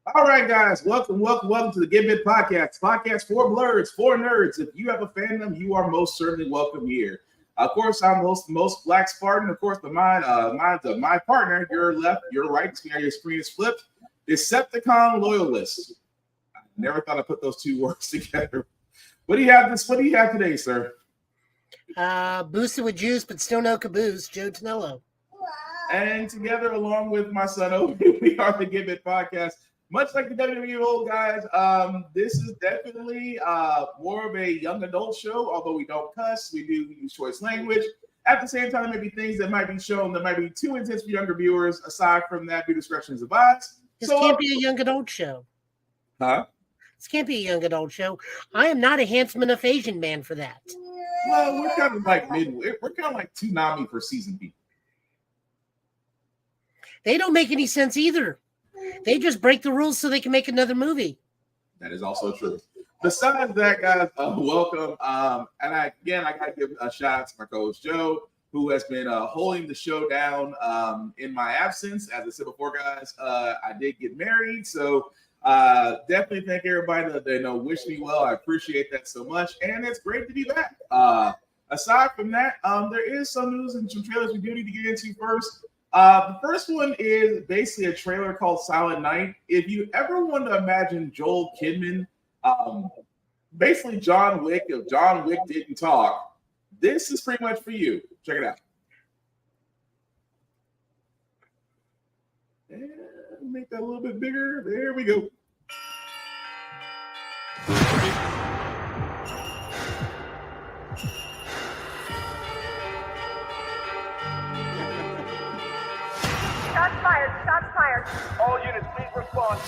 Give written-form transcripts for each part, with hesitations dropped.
All right, guys, welcome to the Give It Podcast. Podcast for blurs, for nerds. If you have a fandom, you are most certainly welcome here. Of course, I'm most Black Spartan. Of course, my partner, your left, your right. Your screen is flipped. Decepticon loyalist. I never thought I'd put those two words together. What do you have today, sir? Boosted with juice, but still no caboose. Joe Tonello. And together, along with my son Obi, we are the Give It Podcast. Much like the WWE old guys, this is definitely more of a young adult show. Although we don't cuss, we do use choice language. At the same time, there may be things that might be shown that might be too intense for younger viewers. Aside from that, due discretion is advised. This can't be a young adult show. Huh? This can't be a young adult show. I am not a handsome enough Asian man for that. Well, we're kind of like midway. We're kind of like Toonami for seasoned people. They don't make any sense either. They just break the rules so they can make another movie. That is also true. Besides that, guys, welcome. And I got to give a shout out to my co-host Joe, who has been holding the show down in my absence. As I said before, guys, I did get married, so definitely thank everybody that wish me well. I appreciate that so much, and it's great to be back. Aside from that, there is some news and some trailers we do need to get into first. The first one is basically a trailer called Silent Night. If you ever want to imagine Joel Kidman, basically John Wick, if John Wick didn't talk, this is pretty much for you. Check it out. And make that a little bit bigger. There we go. Shots fired. All units, please respond.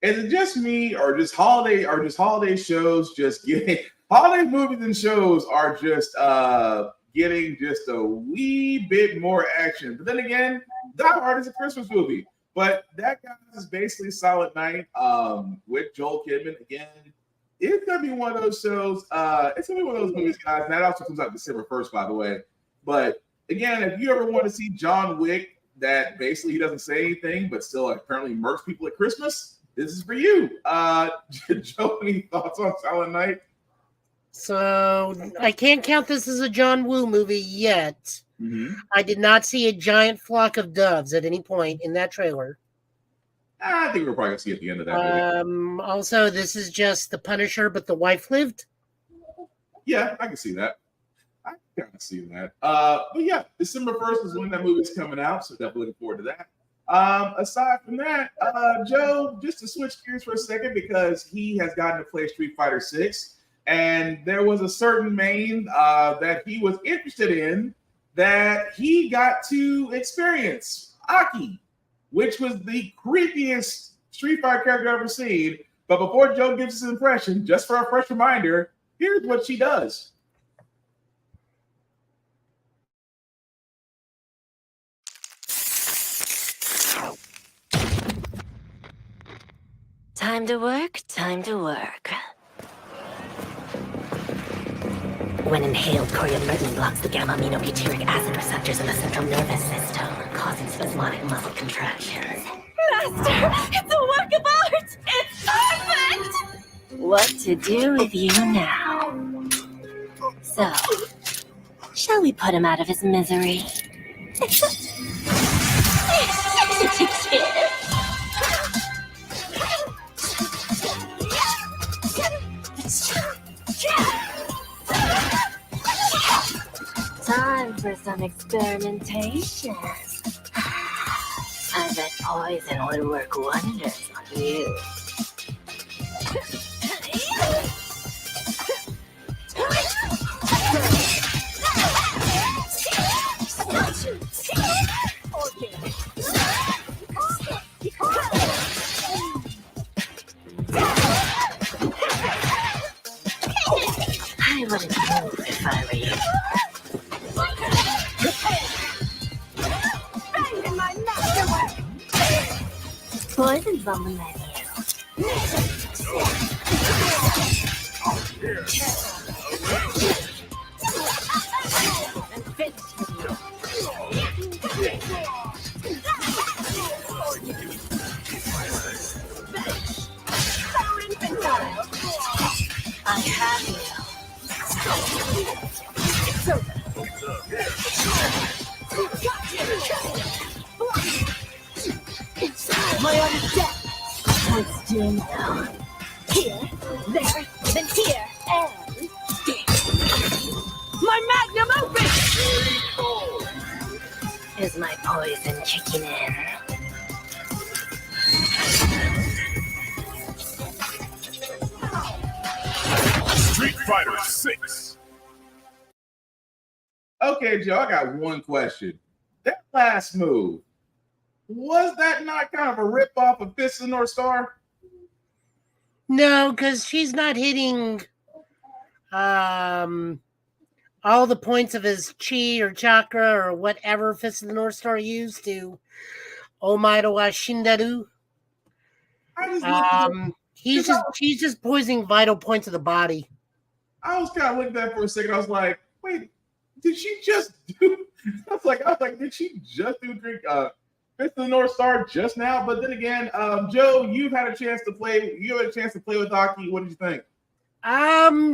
Is it just me, or just holiday shows just getting holiday movies and shows are just getting just a wee bit more action? But then again, Die Hard is a Christmas movie. But that guy is basically Silent Night with Joel Kidman. Again, it's gonna be one of those shows. It's gonna be one of those movies, guys. And that also comes out December 1st, by the way. But again, if you ever want to see John Wick, that basically he doesn't say anything, but still apparently murks people at Christmas, this is for you. Joe, any thoughts on Silent Night? So I can't count this as a John Woo movie yet. Mm-hmm. I did not see a giant flock of doves at any point in that trailer. I think we're probably going to see at the end of that movie. Also, this is just The Punisher, but the wife lived. Yeah, I can see that. kind of see that. But yeah, December 1st is when that movie's coming out, so definitely looking forward to that. Aside from that, Joe, just to switch gears for a second, because he has gotten to play Street Fighter 6, and there was a certain main that he was interested in that he got to experience, Aki, which was the creepiest Street Fighter character I've ever seen. But before Joe gives his impression, just for a fresh reminder, here's what she does. Time to work, time to work. When inhaled, coriambertin blocks the gamma-aminobutyric acid receptors in the central nervous system, causing spasmodic muscle contractions. Master, it's a work of art! It's perfect! What to do with you now? So, shall we put him out of his misery? Time for some experimentation. I bet poison would work wonders on you. I wouldn't move if I were you. Poison's on the menu. I'm finished with you. I have you. My own death. Let's do now. Here, there, then here, and my magnum opus! Is my poison kicking in? Street Fighter 6. Okay, Joe, I got one question. That last move, was that not kind of a rip-off of Fist of the North Star? No, because she's not hitting all the points of his chi or chakra or whatever Fist of the North Star used to Omaida wa Shindaru. She's just poisoning vital points of the body. I was kind of looking at that for a second. I was like, wait, did she just do? I was like, did she just do Fist of the North Star just now? But then again, Joe, you've had a chance to play. You had a chance to play with Aki. What did you think?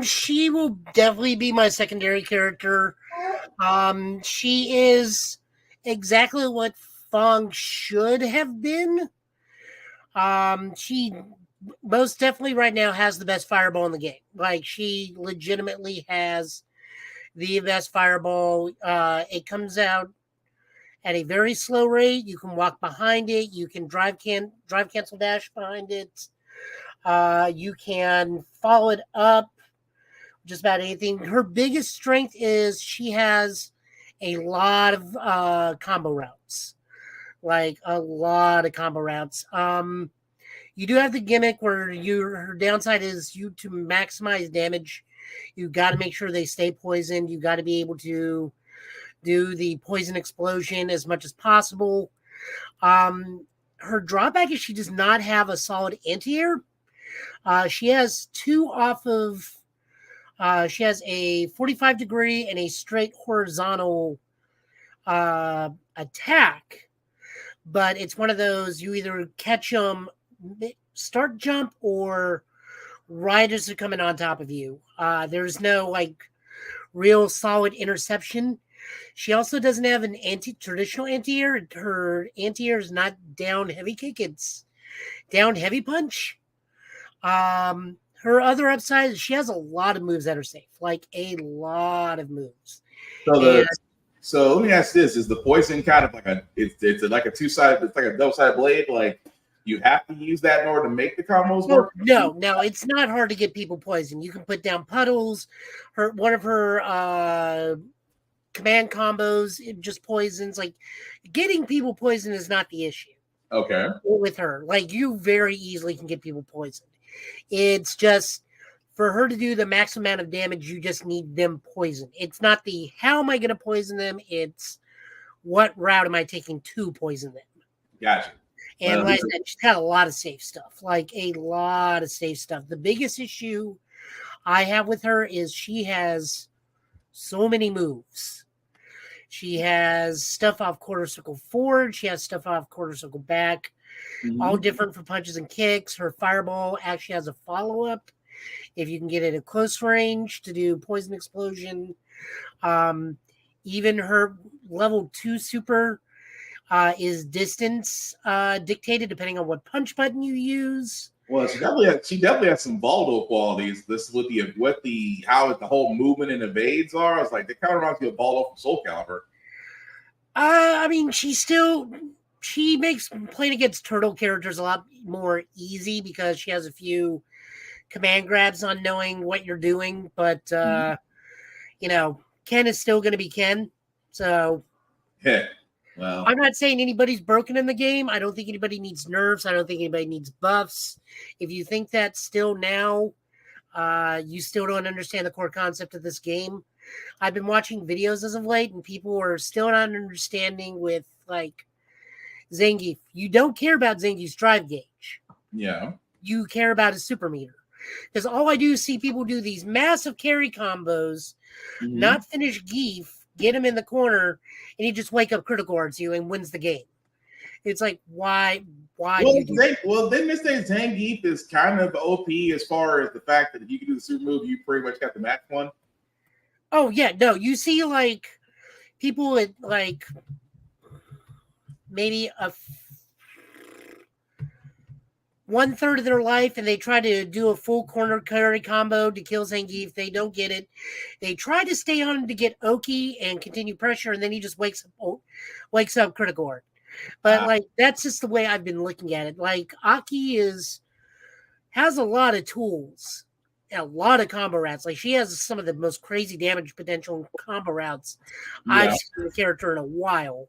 She will definitely be my secondary character. She is exactly what Fong should have been. She most definitely right now has the best fireball in the game. Like, she legitimately has the best fireball. It comes out at a very slow rate. You can walk behind it. You can drive cancel dash behind it. You can follow it up. Just about anything. Her biggest strength is she has a lot of combo routes. Like, a lot of combo routes. You do have the gimmick where her downside is you to maximize damage. You got to make sure they stay poisoned. You got to be able to do the poison explosion as much as possible. Her drawback is she does not have a solid anti-air. She has two off of. She has a 45 degree and a straight horizontal attack, but it's one of those you either catch them, start jump, or right as they're coming on top of you. There's no like real solid interception. She also doesn't have an traditional anti-air. Her anti-air is not down heavy kick; it's down heavy punch. Her other upside is she has a lot of moves that are safe, like a lot of moves. So let me ask this: is the poison kind of like it's like a two-sided, it's like a double-sided blade? Like you have to use that in order to make the combos work? No, it's not hard to get people poisoned. You can put down puddles. One of her command combos, it just poisons. Like getting people poisoned is not the issue. Okay. With her, like you very easily can get people poisoned. It's just for her to do the max amount of damage, you just need them poisoned. It's not the how am I going to poison them? It's what route am I taking to poison them? Gotcha. And like I said, she's got a lot of safe stuff, like a lot of safe stuff. The biggest issue I have with her is she has so many moves. She has stuff off quarter circle forward. She has stuff off quarter circle back, all different for punches and kicks. Her fireball actually has a follow-up if you can get it at close range to do poison explosion. Even her level 2 super is distance dictated depending on what punch button you use. Well, she definitely has some volatile qualities. This with the how the whole movement and evades are. I was like, they kind of reminds me of Baldo from Soul Calibur. I mean, she makes playing against turtle characters a lot more easy because she has a few command grabs on knowing what you're doing. But you know, Ken is still going to be Ken. So, well, I'm not saying anybody's broken in the game. I don't think anybody needs nerfs. I don't think anybody needs buffs. If you think that still now, you still don't understand the core concept of this game. I've been watching videos as of late, and people are still not understanding with, like, Zangief. You don't care about Zangief's drive gauge. Yeah. You care about his super meter. Because all I do is see people do these massive carry combos, not finish Geef, get him in the corner, and he just wake up critical arts you and wins the game. It's like, why? Well, then this day Zangief is kind of OP as far as the fact that if you can do the super move, you pretty much got the match one. Oh yeah, no, you see like people with like maybe a 1/3 of their life, and they try to do a full corner carry combo to kill Zangief. They don't get it. They try to stay on him to get Oki and continue pressure, and then he just wakes up critical art. But like that's just the way I've been looking at it. Like Aki has a lot of tools, a lot of combo routes. Like she has some of the most crazy damage potential combo routes I've seen the character in a while.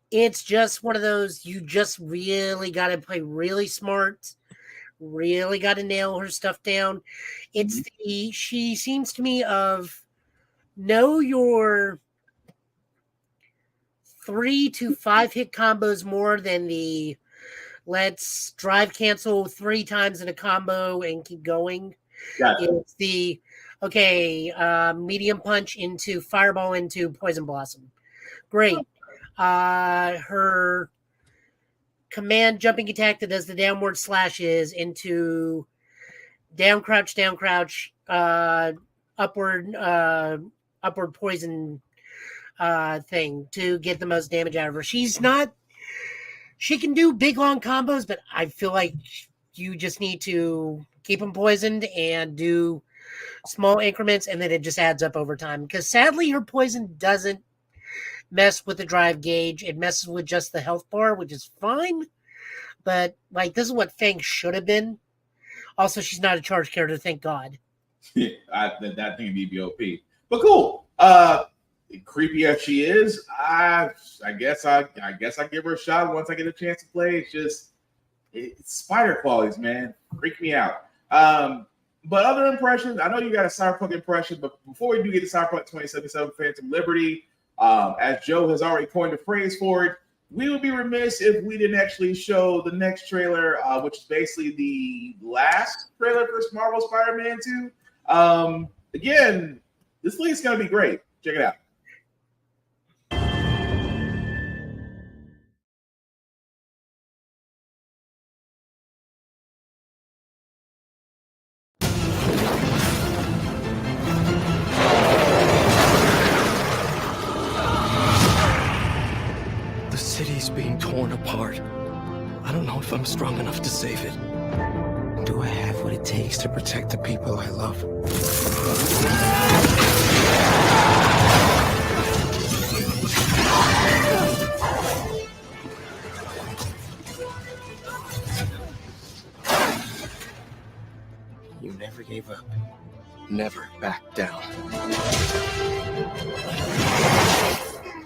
It's just one of those, you just really got to play really smart, really got to nail her stuff down. It's she seems to me of know your 3 to 5 hit combos more than the let's drive cancel 3 times in a combo and keep going. Gotcha. It's the medium punch into fireball into poison blossom. Great. Her command jumping attack that does the downward slashes into down crouch, upward poison thing to get the most damage out of her. She can do big long combos, but I feel like you just need to keep them poisoned and do small increments, and then it just adds up over time. Because sadly, her poison doesn't mess with the drive gauge. It messes with just the health bar, which is fine. But like this is what Fang should have been. Also, she's not a charge character, thank God. That thing would be OP. But cool. Creepy as she is, I guess I give her a shot once I get a chance to play. It's spider qualities, man. Freak me out. But other impressions, I know you got a Cyberpunk impression, but before we do get to Cyberpunk 2077 Phantom Liberty, as Joe has already coined a phrase for it, we would be remiss if we didn't actually show the next trailer, which is basically the last trailer for Marvel Spider-Man 2. Again, this league's going to be great. Check it out. The city's being torn apart. I don't know if I'm strong enough to save it. Do I have what it takes to protect the people I love? gave up. Never back down.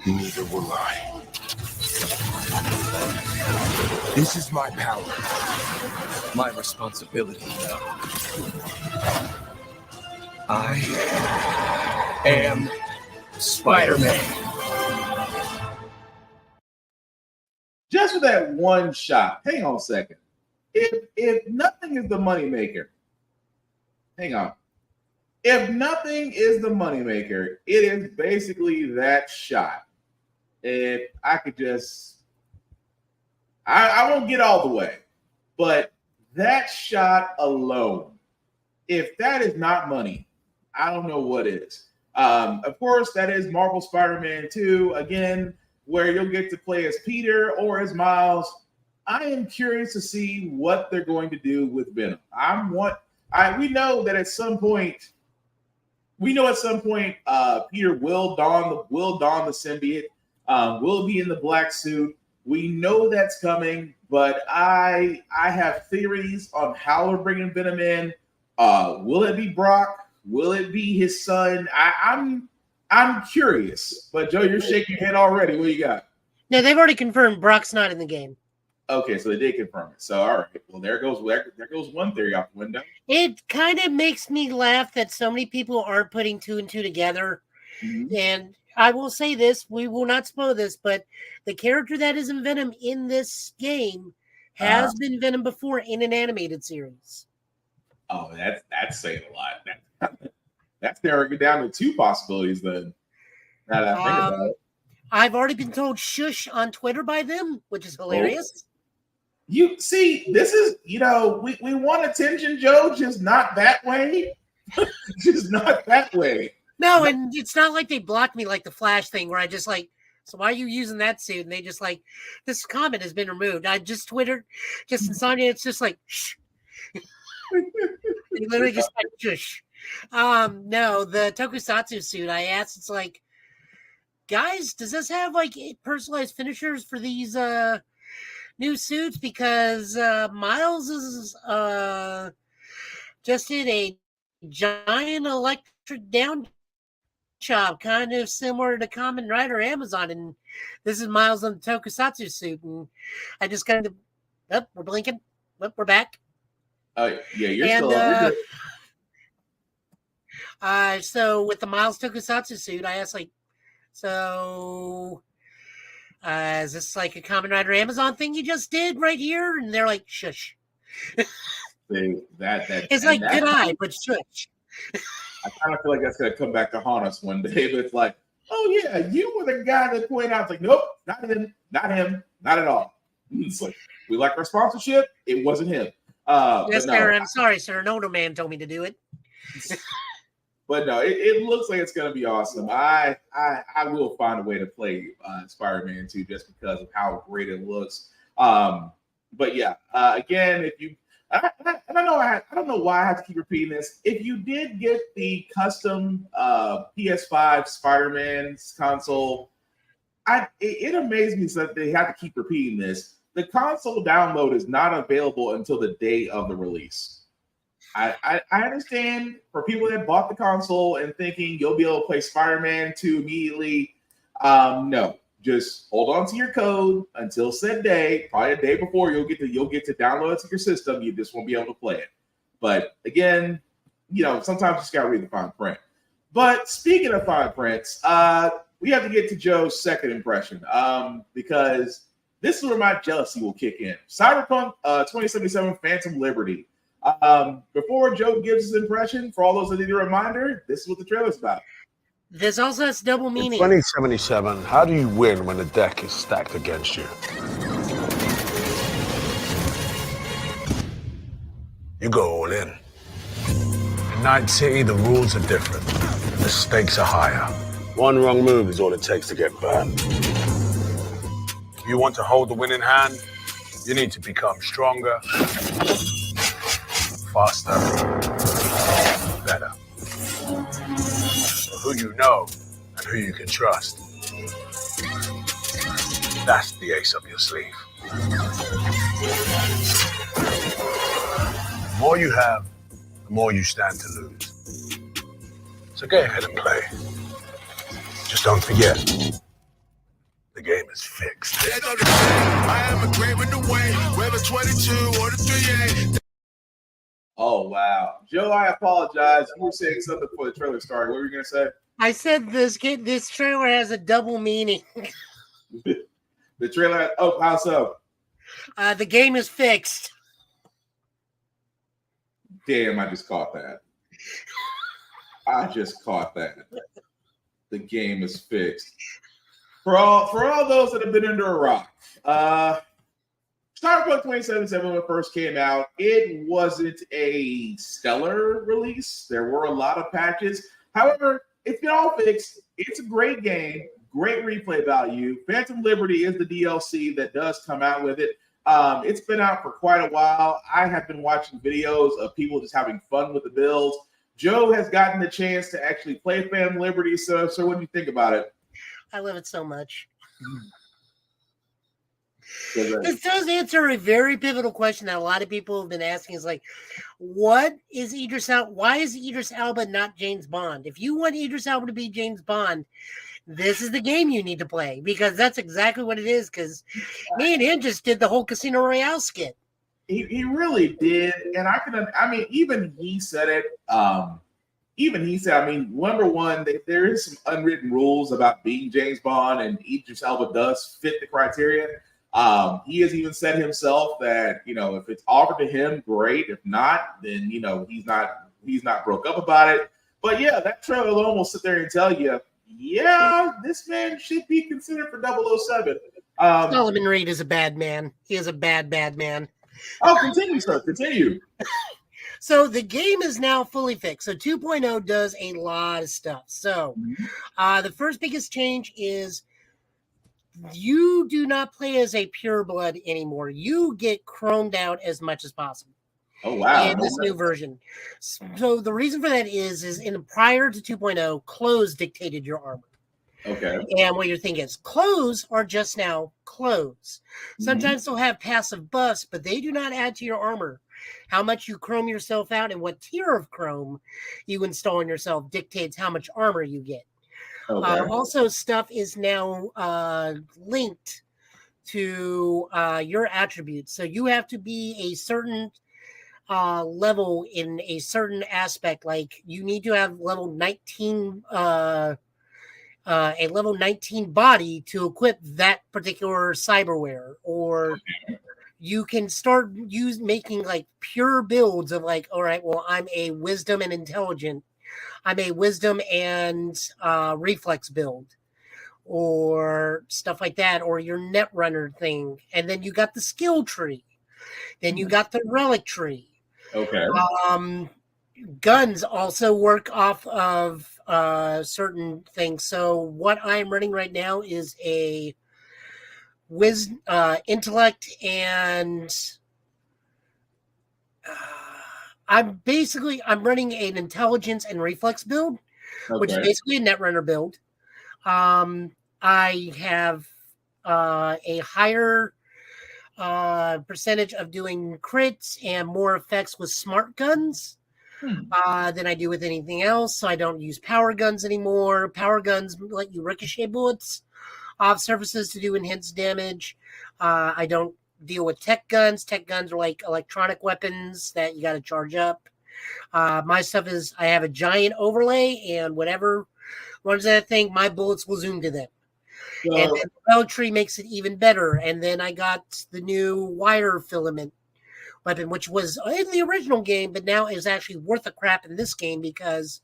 Neither will I. This is my power. My responsibility. I am Spider-Man. Just for that one shot. Hang on a second. If nothing is the moneymaker, hang on. If nothing is the moneymaker, it is basically that shot. If I could just, I won't get all the way, but that shot alone, if that is not money, I don't know what is. Of course, that is Marvel Spider-Man 2, again, where you'll get to play as Peter or as Miles. I am curious to see what they're going to do with Venom. We know that at some point, Peter will don the symbiote, will be in the black suit. We know that's coming, but I have theories on how we're bringing Venom in. Will it be Brock? Will it be his son? I'm curious. But Joe, you're shaking your head already. What you got? No, they've already confirmed Brock's not in the game. Okay, so they did confirm it. So all right, well there goes one theory out the window. It kind of makes me laugh that so many people aren't putting two and two together. Mm-hmm. And I will say this: we will not spoil this, but the character that is in Venom in this game has been Venom before in an animated series. Oh, that's saying a lot. That's narrowing it down to two possibilities. Then, now that I think about it, I've already been told "shush" on Twitter by them, which is hilarious. You see, this is, we want attention, Joe, just not that way. Just not that way. No, and it's not like they blocked me like the Flash thing where I just like, so why are you using that suit? And they just like, this comment has been removed. I just Twittered, just insomnia. It's just like, shh. They literally just like, shush. No, the Tokusatsu suit, I asked, it's like, guys, does this have like personalized finishers for these new suits? Because Miles is just did a giant electric down chop, kind of similar to Kamen Rider Amazon, and this is Miles in the Tokusatsu suit, and I just kind of, we're blinking, we're back. Oh yeah, you're still up. So with the Miles Tokusatsu suit, I asked like, so is this like a Kamen Rider Amazon thing you just did right here? And they're like, shush. It's like good eye, but shush. I kind of feel like that's going to come back to haunt us one day. But it's like, oh yeah, you were the guy that pointed out. It's like, nope, not him, not at all. It's like, we like our sponsorship. It wasn't him. Yes, sir. I'm sorry, sir. An older man told me to do it. But no, it looks like it's going to be awesome. I will find a way to play Spider-Man 2 just because of how great it looks. But yeah, again, if you, I don't know why I have to keep repeating this. If you did get the custom PS5 Spider-Man console, it amazed me that they have to keep repeating this. The console download is not available until the day of the release. I understand for people that bought the console and thinking you'll be able to play Spider-Man 2 immediately. No, just hold on to your code until said day. Probably a day before you'll get to download it to your system. You just won't be able to play it. But again, sometimes you just gotta read the fine print. But speaking of fine prints, we have to get to Joe's second impression because this is where my jealousy will kick in. Cyberpunk 2077 Phantom Liberty. Before Joe gives his impression, for all those that need a reminder, this is what the trailer's about. This also has double meaning. In 2077, how do you win when the deck is stacked against you? You go all in. In Night City, the rules are different. The stakes are higher. One wrong move is all it takes to get burned. If you want to hold the winning hand, you need to become stronger, faster, better. Who you know and who you can trust. That's the ace up your sleeve. The more you have, the the more you stand to lose. So go ahead and play. Just don't forget, the game is fixed. I am a grave in the way, whether 22 or the 38. Oh wow, Joe, I apologize. You were saying something before the trailer started. What were you gonna say? I said this trailer has a double meaning. The trailer. Oh, how so? The game is fixed. Damn, I just caught that. I just caught that. The game is fixed. For all those that have been under a rock, Cyberpunk 2077 when it first came out, it wasn't a stellar release. There were a lot of patches. However, it's been all fixed. It's a great game, great replay value. Phantom Liberty is the DLC that does come out with it. It's been out for quite a while. I have been watching videos of people just having fun with the builds. Joe has gotten the chance to actually play Phantom Liberty. So what do you think about it? I love it so much. So This does answer a very pivotal question that a lot of people have been asking. Is like, what is Idris Elba? Why is Idris Elba not James Bond? If you want Idris Elba to be James Bond, this is the game you need to play, because that's exactly what it is. Because me and him just did the whole Casino Royale skit. He really did, and even he said it. Even he said, number one, there is some unwritten rules about being James Bond, and Idris Elba does fit the criteria. He has even said himself that, if it's offered to him, great. If not, then he's not broke up about it. But yeah, that trailer alone will sit there and tell you, yeah, this man should be considered for 007. Solomon Reed is a bad man. He is a bad man. Oh, continue, sir. Continue. So the game is now fully fixed. So 2.0 does a lot of stuff. So the first biggest change is you do not play as a pureblood anymore. You get chromed out as much as possible. Oh, wow. In this new version. So the reason for that is in prior to 2.0, clothes dictated your armor. Okay. And what you're thinking is clothes are just now clothes. Sometimes they'll have passive buffs, but they do not add to your armor. How much you chrome yourself out and what tier of chrome you install on yourself dictates how much armor you get. Okay. Also, stuff is now linked to your attributes. So you have to be a certain level in a certain aspect. Like you need to have level 19 a level 19 body to equip that particular cyberware, or you can start making like pure builds of like, all right, well, I'm a wisdom and intelligent. I'm a wisdom and reflex build, or stuff like that, or your net runner thing. And then you got the skill tree. Then you got the relic tree. Okay. Guns also work off of certain things. So what I'm running right now is a intellect, and I'm running an intelligence and reflex build, which is basically a netrunner build. I have a higher percentage of doing crits and more effects with smart guns than I do with anything else. So I don't use power guns anymore. Power guns let you ricochet bullets off surfaces to do enhanced damage. I don't deal with tech guns. Tech guns are like electronic weapons that you got to charge up. My stuff is I have a giant overlay, and whatever runs that thing, my bullets will zoom to them. And then the relic tree makes it even better. And then I got the new wire filament weapon, which was in the original game, but now is actually worth a crap in this game because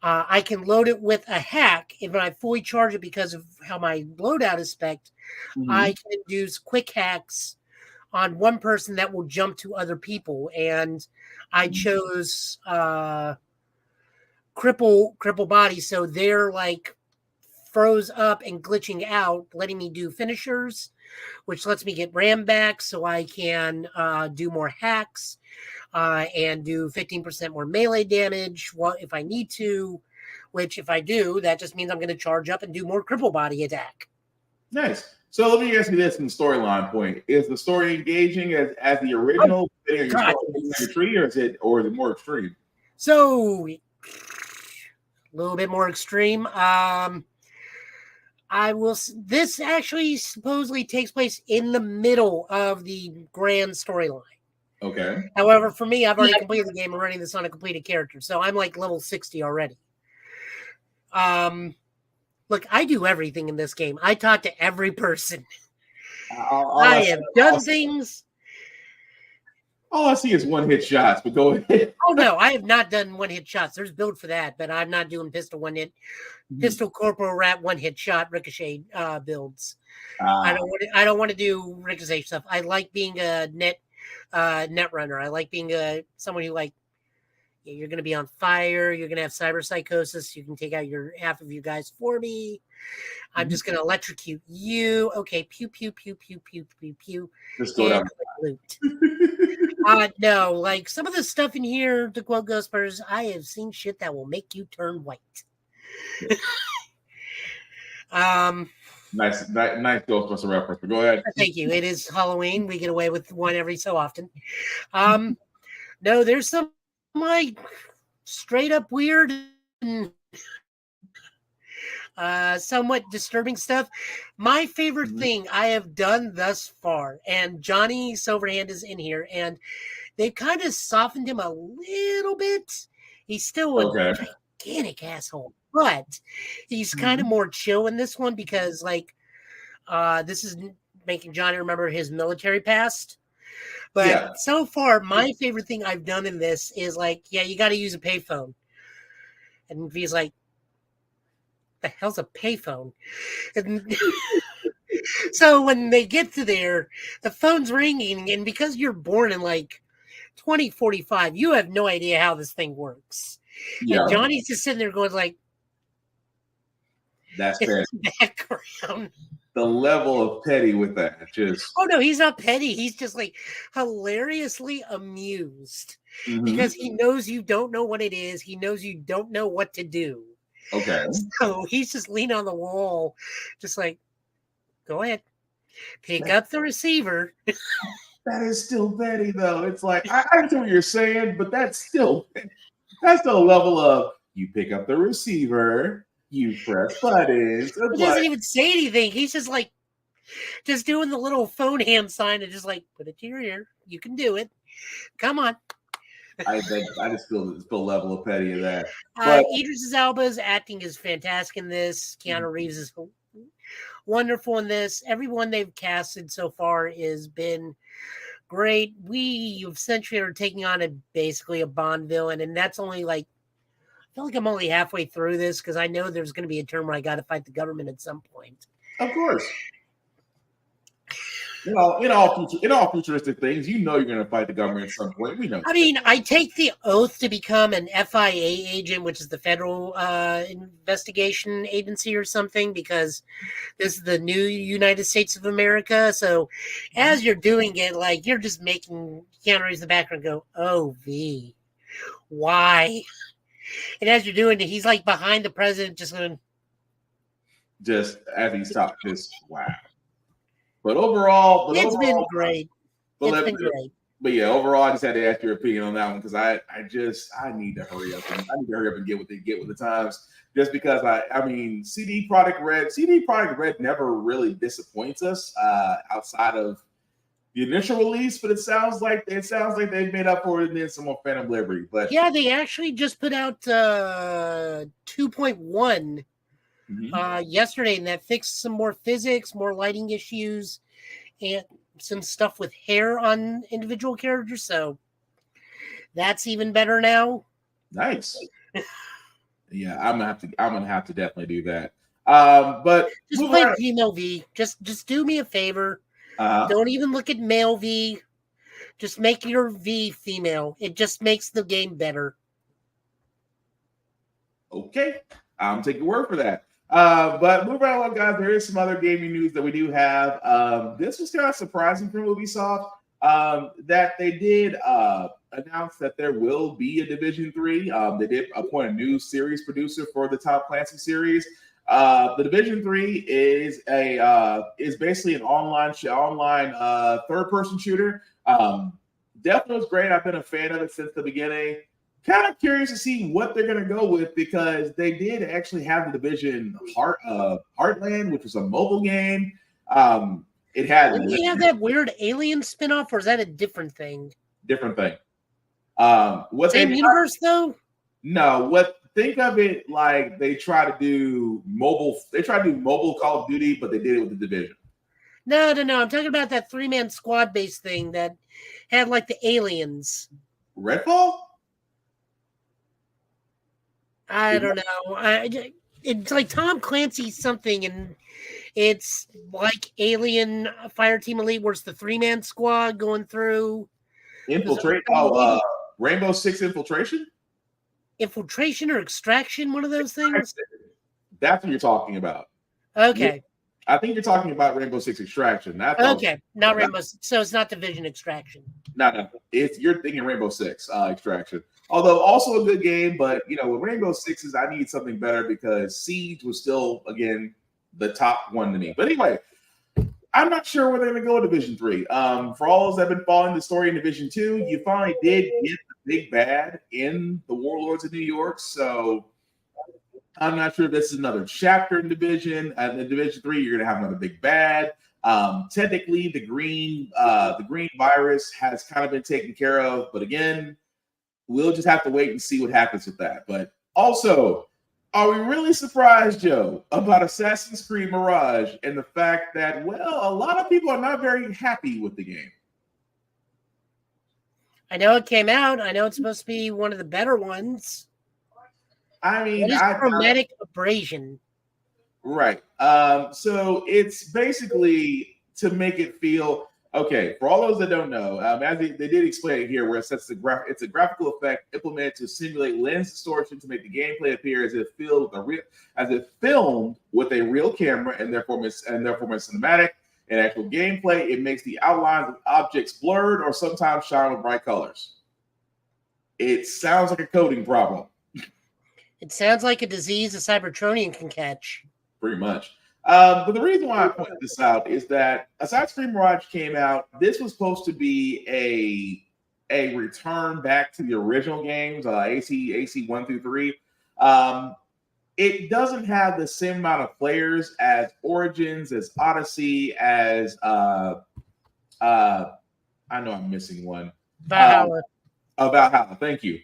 I can load it with a hack. If I fully charge it because of how my loadout is spec'd, I can do quick hacks on one person that will jump to other people. And I chose cripple body, so they're like froze up and glitching out, letting me do finishers, which lets me get RAM back so I can do more hacks and do 15% more melee damage if I need to, which if I do, that just means I'm going to charge up and do more cripple body attack. Nice. So let me ask you this: from the storyline point, is the story engaging as the original your tree, or is it more extreme? So a little bit more extreme. This actually supposedly takes place in the middle of the grand storyline. Okay. However, for me, I've already completed the game and running this on a completed character, so I'm like level 60 already. Look, I do everything in this game. I talk to every person. I have done things. All I see is one-hit shots, but go ahead. Oh no, I have not done one-hit shots. There's build for that, but I'm not doing pistol one-hit, pistol corporal rat one-hit shot ricochet builds. I don't want to do ricochet stuff. I like being a net runner. I like being someone who you're going to be on fire. You're going to have cyber psychosis. You can take out half of you guys for me. I'm just going to electrocute you. Okay, pew pew pew pew pew pew pew. Just go down. No, like some of the stuff in here, to quote Ghostbusters, I have seen shit that will make you turn white. Nice Ghostbuster reference, but go ahead. Thank you. It is Halloween. We get away with one every so often. No, there's some like straight up weird and somewhat disturbing stuff. My favorite thing I have done thus far, and Johnny Silverhand is in here, and they've kind of softened him a little bit. He's still a gigantic asshole, but he's kind of more chill in this one because this is making Johnny remember his military past. But so far, my favorite thing I've done in this is you got to use a payphone. And he's like, the hell's a payphone? And so when they get to there, the phone's ringing. And because you're born in 2045, you have no idea how this thing works. Yeah. And Johnny's just sitting there going that's fair. Background. The level of petty with that, just no, he's not petty. He's just hilariously amused because he knows you don't know what it is. He knows you don't know what to do. Okay, so he's just leaning on the wall, just go ahead, pick up the receiver. That is still petty, though. It's I understand what you're saying, but that's still a level of you pick up the receiver. You press buttons. He doesn't even say anything. He's just just doing the little phone hand sign and just put it to your ear. You can do it. Come on. I just feel the level of petty of that. Idris Elba's acting is fantastic in this. Keanu Reeves is wonderful in this. Everyone they've casted so far has been great. We essentially are taking on basically a Bond villain, and that's only I feel like I'm only halfway through this because I know there's going to be a turn where I got to fight the government at some point. Of course. In all futuristic things, you're going to fight the government at some point. We know. I mean, I take the oath to become an FIA agent, which is the Federal Investigation Agency or something, because this is the new United States of America. So as you're doing it, you're just making Keanu Reeves in the background go, oh, V, why? And as you're doing it, he's behind the president, just going. Just as he's talking, just wow. But overall, it's been great. It's been great. But yeah, overall, I just had to ask your opinion on that one because I need to hurry up and get with the times. Just because I mean, CD Projekt Red never really disappoints us outside of the initial release, but it sounds like they've made up for it and then some more Phantom Liberty. But yeah, they actually just put out 2.1 yesterday, and that fixed some more physics, more lighting issues, and some stuff with hair on individual characters. So that's even better now. Nice. Yeah, I'm gonna have to definitely do that. But just play female V. Just do me a favor. Don't even look at male V. Just make your V female. It just makes the game better. Okay. I'm taking your word for that. But moving right along, guys, there is some other gaming news that we do have. This was kind of surprising for Ubisoft that they did announce that there will be a Division 3. They did appoint a new series producer for the Tom Clancy series. The Division 3 is basically an online third person shooter. Definitely was great. I've been a fan of it since the beginning. Kind of curious to see what they're going to go with because they did actually have the Division Heartland, which was a mobile game. It had Didn't they have that weird alien spinoff, or is that a different thing? different thing. Same universe though? No, think of it like they try to do mobile Call of Duty, but they did it with the Division. No. I'm talking about that 3-man squad based thing that had like the aliens. Redfall? I don't know. It's like Tom Clancy something, and it's like Alien Fireteam Elite, where it's the 3-man squad going through Infiltrate. Rainbow Six Infiltration? Infiltration or Extraction, one of those things. That's what you're talking about. Okay. I think you're talking about Rainbow Six Extraction. Okay, not Rainbow Six. So it's not Division Extraction. No. You're thinking Rainbow Six Extraction. Although also a good game, but with Rainbow Sixes, I need something better because Siege was still, again, the top one to me. But anyway, I'm not sure where they're going to go with Division 3. For all those that have been following the story in Division 2, you finally did get the big bad in the Warlords of New York. So I'm not sure if this is another chapter in Division. In Division 3, you're going to have another big bad. Technically, the green virus has kind of been taken care of. But again, we'll just have to wait and see what happens with that. But also, are we really surprised, Joe, about Assassin's Creed Mirage and the fact that, a lot of people are not very happy with the game? I know it came out. I know it's supposed to be one of the better ones. I mean, what is chromatic abrasion? Right. So it's basically to make it feel okay. For all those that don't know, as they did explain it here, where it says it's a graphical effect implemented to simulate lens distortion to make the gameplay appear as if filmed with a real camera, and therefore it's cinematic. In actual gameplay, it makes the outlines of objects blurred or sometimes shine with bright colors. It sounds like a coding problem. It sounds like a disease a Cybertronian can catch. Pretty much. But the reason why I pointed this out is that Assassin's Creed Mirage came out. This was supposed to be a return back to the original games, AC 1 through 3. It doesn't have the same amount of players as Origins, as Odyssey, as I know I'm missing one. Valhalla. Valhalla. Thank you.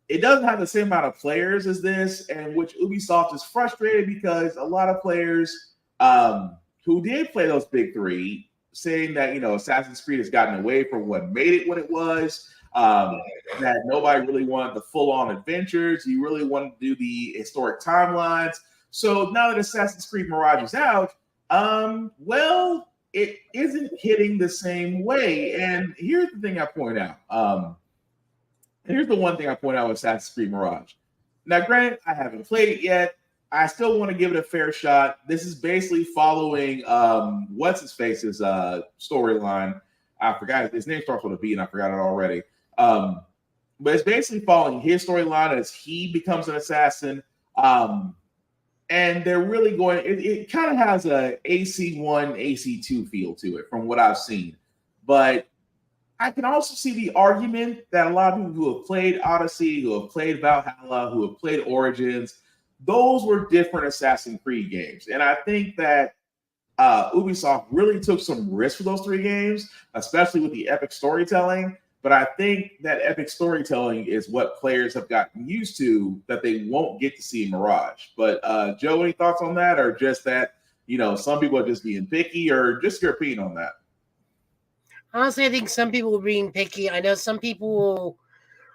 It doesn't have the same amount of players as this, and which Ubisoft is frustrated because a lot of players who did play those big three saying that Assassin's Creed has gotten away from what made it what it was. That nobody really wanted the full-on adventures. You really wanted to do the historic timelines. So now that Assassin's Creed Mirage is out, it isn't hitting the same way. And here's the thing I point out. Here's the one thing I point out with Assassin's Creed Mirage. Now, granted, I haven't played it yet. I still want to give it a fair shot. This is basically following what's-his-face's storyline. I forgot. His name starts with a B, and I forgot it already. But it's basically following his storyline as he becomes an assassin. And they're really going, it kind of has a AC1, AC2 feel to it from what I've seen. But I can also see the argument that a lot of people who have played Odyssey, who have played Valhalla, who have played Origins, those were different Assassin's Creed games. And I think that Ubisoft really took some risks for those three games, especially with the epic storytelling. But I think that epic storytelling is what players have gotten used to that they won't get to see in Mirage. But Joe, any thoughts on that, or just that some people are just being picky, or just your opinion on that? Honestly, I think some people were being picky. I know some people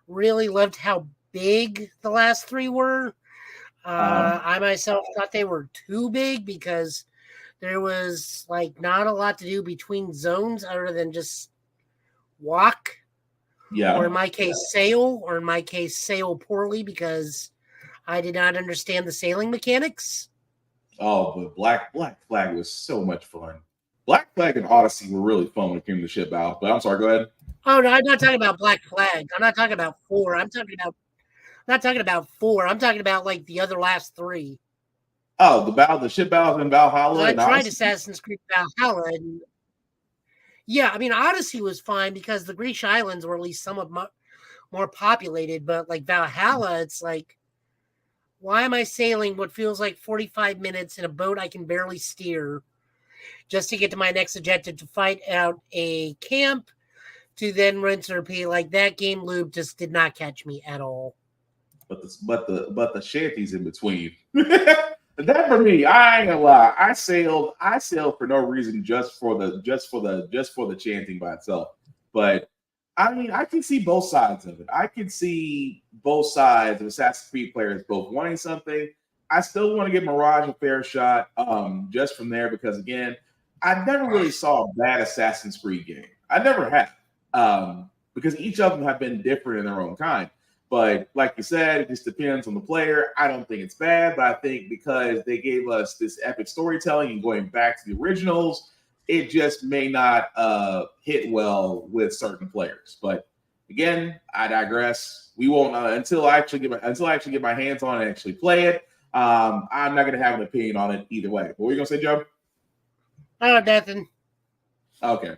really loved how big the last three were. I myself thought they were too big because there was not a lot to do between zones other than just walk. Yeah. Or in my case, sail, or in my case, sail poorly because I did not understand the sailing mechanics. Oh, but Black Flag was so much fun. Black Flag and Odyssey were really fun when it came to ship out. But I'm sorry, go ahead. Oh no, I'm not talking about Black Flag. I'm not talking about 4. I'm not talking about 4. I'm talking about the other last 3. Oh, the ship battles in Valhalla. I And tried Odyssey? Assassin's Creed Valhalla, and yeah, I mean Odyssey was fine because the Greek islands were at least somewhat more populated, but like Valhalla, it's like, why am I sailing what feels like 45 minutes in a boat I can barely steer just to get to my next objective to fight out a camp to then rinse and repeat? Like that game loop just did not catch me at all. But the shanties in between. That for me, I ain't gonna lie. I sailed for no reason, just for the chanting by itself. But I mean, I can see both sides of it. I can see both sides of Assassin's Creed players both wanting something. I still want to give Mirage a fair shot, just from there, because again, I never really saw a bad Assassin's Creed game. I never have, because each of them have been different in their own kind. But like you said, it just depends on the player. I don't think it's bad, but I think because they gave us this epic storytelling and going back to the originals, it just may not hit well with certain players. But again, I digress. We won't until I actually get my hands on it and actually play it. I'm not going to have an opinion on it either way. What were you going to say, Joe? Oh, nothing. Okay.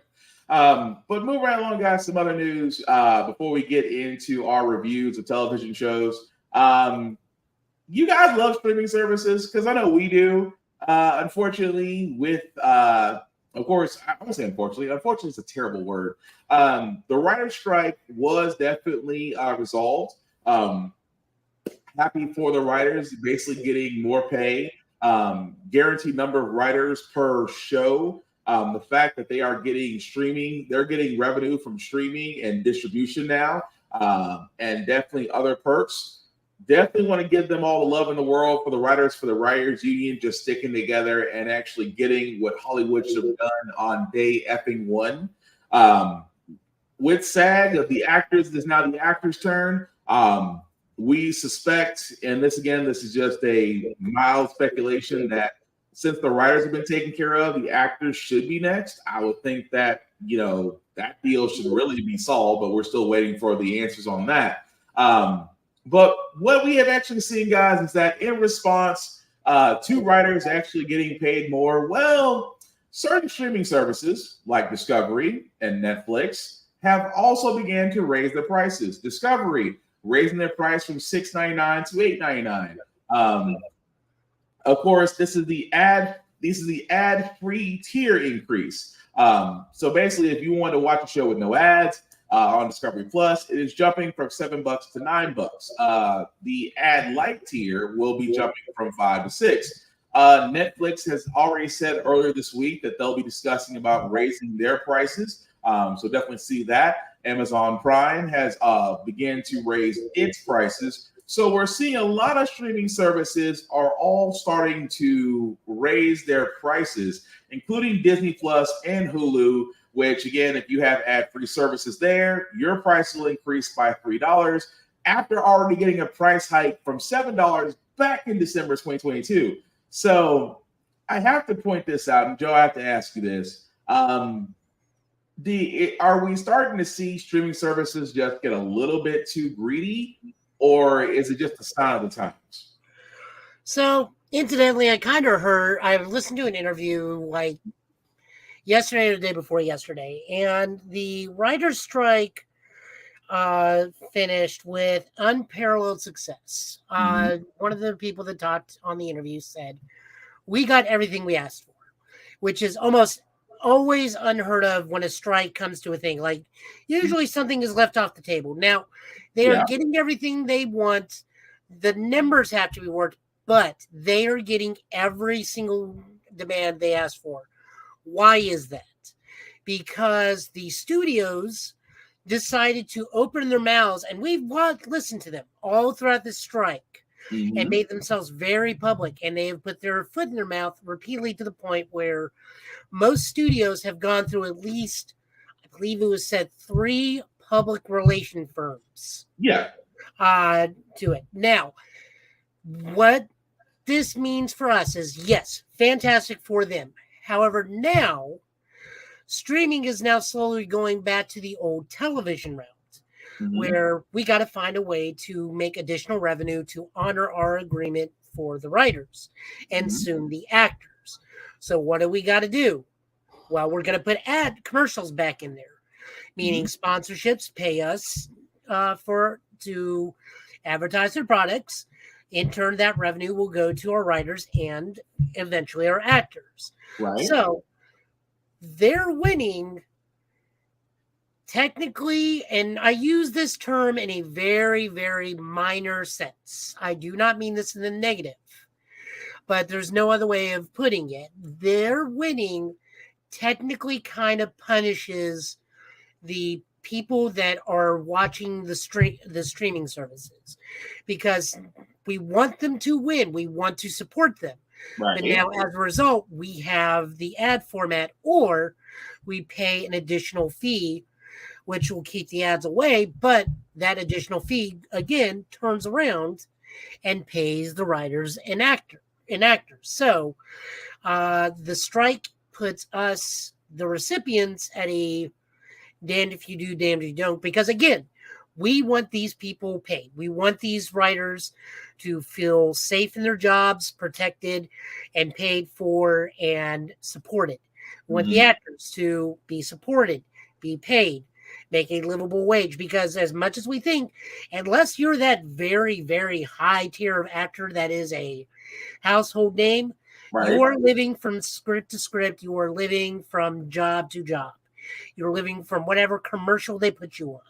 But move right along, guys. Some other news before we get into our reviews of television shows. You guys love streaming services because I know we do. Unfortunately, with of course, I won't say unfortunately. Unfortunately, it's a terrible word. The writer's strike was definitely resolved. Happy for the writers, basically getting more pay, guaranteed number of writers per show. The fact that they are getting streaming, they're getting revenue from streaming and distribution now, and definitely other perks. Definitely want to give them all the love in the world for the writers union, just sticking together and actually getting what Hollywood should have done on day effing one. With SAG of the actors, it is now the actors' turn. We suspect, and this is just a mild speculation, that since the writers have been taken care of, the actors should be next. I would think that, that deal should really be solved, but we're still waiting for the answers on that. But what we have actually seen, guys, is that in response to writers actually getting paid more, well, certain streaming services like Discovery and Netflix have also began to raise their prices. Discovery raising their price from $6.99 to $8.99. Of course, this is the ad-free tier increase. So basically, if you want to watch a show with no ads on Discovery Plus, it is jumping from $7 to $9. The ad light tier will be jumping from $5 to $6. Netflix has already said earlier this week that they'll be discussing about raising their prices. So definitely see that. Amazon Prime has began to raise its prices. So we're seeing a lot of streaming services are all starting to raise their prices, including Disney Plus and Hulu, which again, if you have ad-free services there, your price will increase by $3 after already getting a price hike from $7 back in December 2022. So I have to point this out, and Joe, I have to ask you this. Are we starting to see streaming services just get a little bit too greedy, or is it just a sign of the times? So, incidentally, I listened to an interview like yesterday or the day before yesterday, and the writer's strike finished with unparalleled success. One of the people that talked on the interview said, "We got everything we asked for," which is almost always unheard of when a strike comes to a thing. Like, usually something is left off the table. Now, they are getting everything they want. The numbers have to be worked, but they are getting every single demand they asked for. Why is that? Because the studios decided to open their mouths, and we've listened to them all throughout this strike, and made themselves very public, and they have put their foot in their mouth repeatedly to the point where most studios have gone through at least, I believe it was said, 3 public relation firms. To it. Now, what this means for us is, yes, fantastic for them. However, now streaming is now slowly going back to the old television route, where we got to find a way to make additional revenue to honor our agreement for the writers and soon the actors. So what do we got to do? Well, we're going to put ad commercials back in there, meaning sponsorships pay us to advertise their products. In turn, that revenue will go to our writers and eventually our actors. Right. So they're winning technically, and I use this term in a very, very minor sense. I do not mean this in the negative, but there's no other way of putting it. Their winning technically kind of punishes the people that are watching the streaming services, because we want them to win. We want to support them. Right. But now, as a result, we have the ad format, or we pay an additional fee, which will keep the ads away. But that additional fee, again, turns around and pays the writers and actors. So the strike puts us, the recipients, at a damned if you do, damned if you don't. Because, again, we want these people paid. We want these writers to feel safe in their jobs, protected and paid for and supported. We want the actors to be supported, be paid, make a livable wage. Because as much as we think, unless you're that very, very high tier of actor that is a household name, you are living from script to script. You are living from job to job. You're living from whatever commercial they put you on.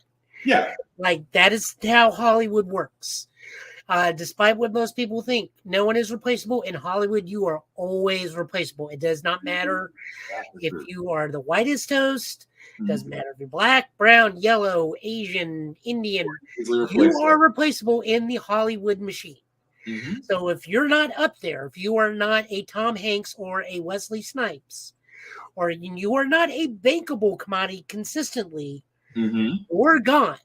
Yeah. Like, that is how Hollywood works. Despite what most people think, no one is replaceable. In Hollywood, you are always replaceable. It does not matter if you are the whitest toast. It doesn't matter if you're black, brown, yellow, Asian, Indian. You are replaceable in the Hollywood machine. So if you're not up there, if you are not a Tom Hanks or a Wesley Snipes, or you are not a bankable commodity consistently, you're gone.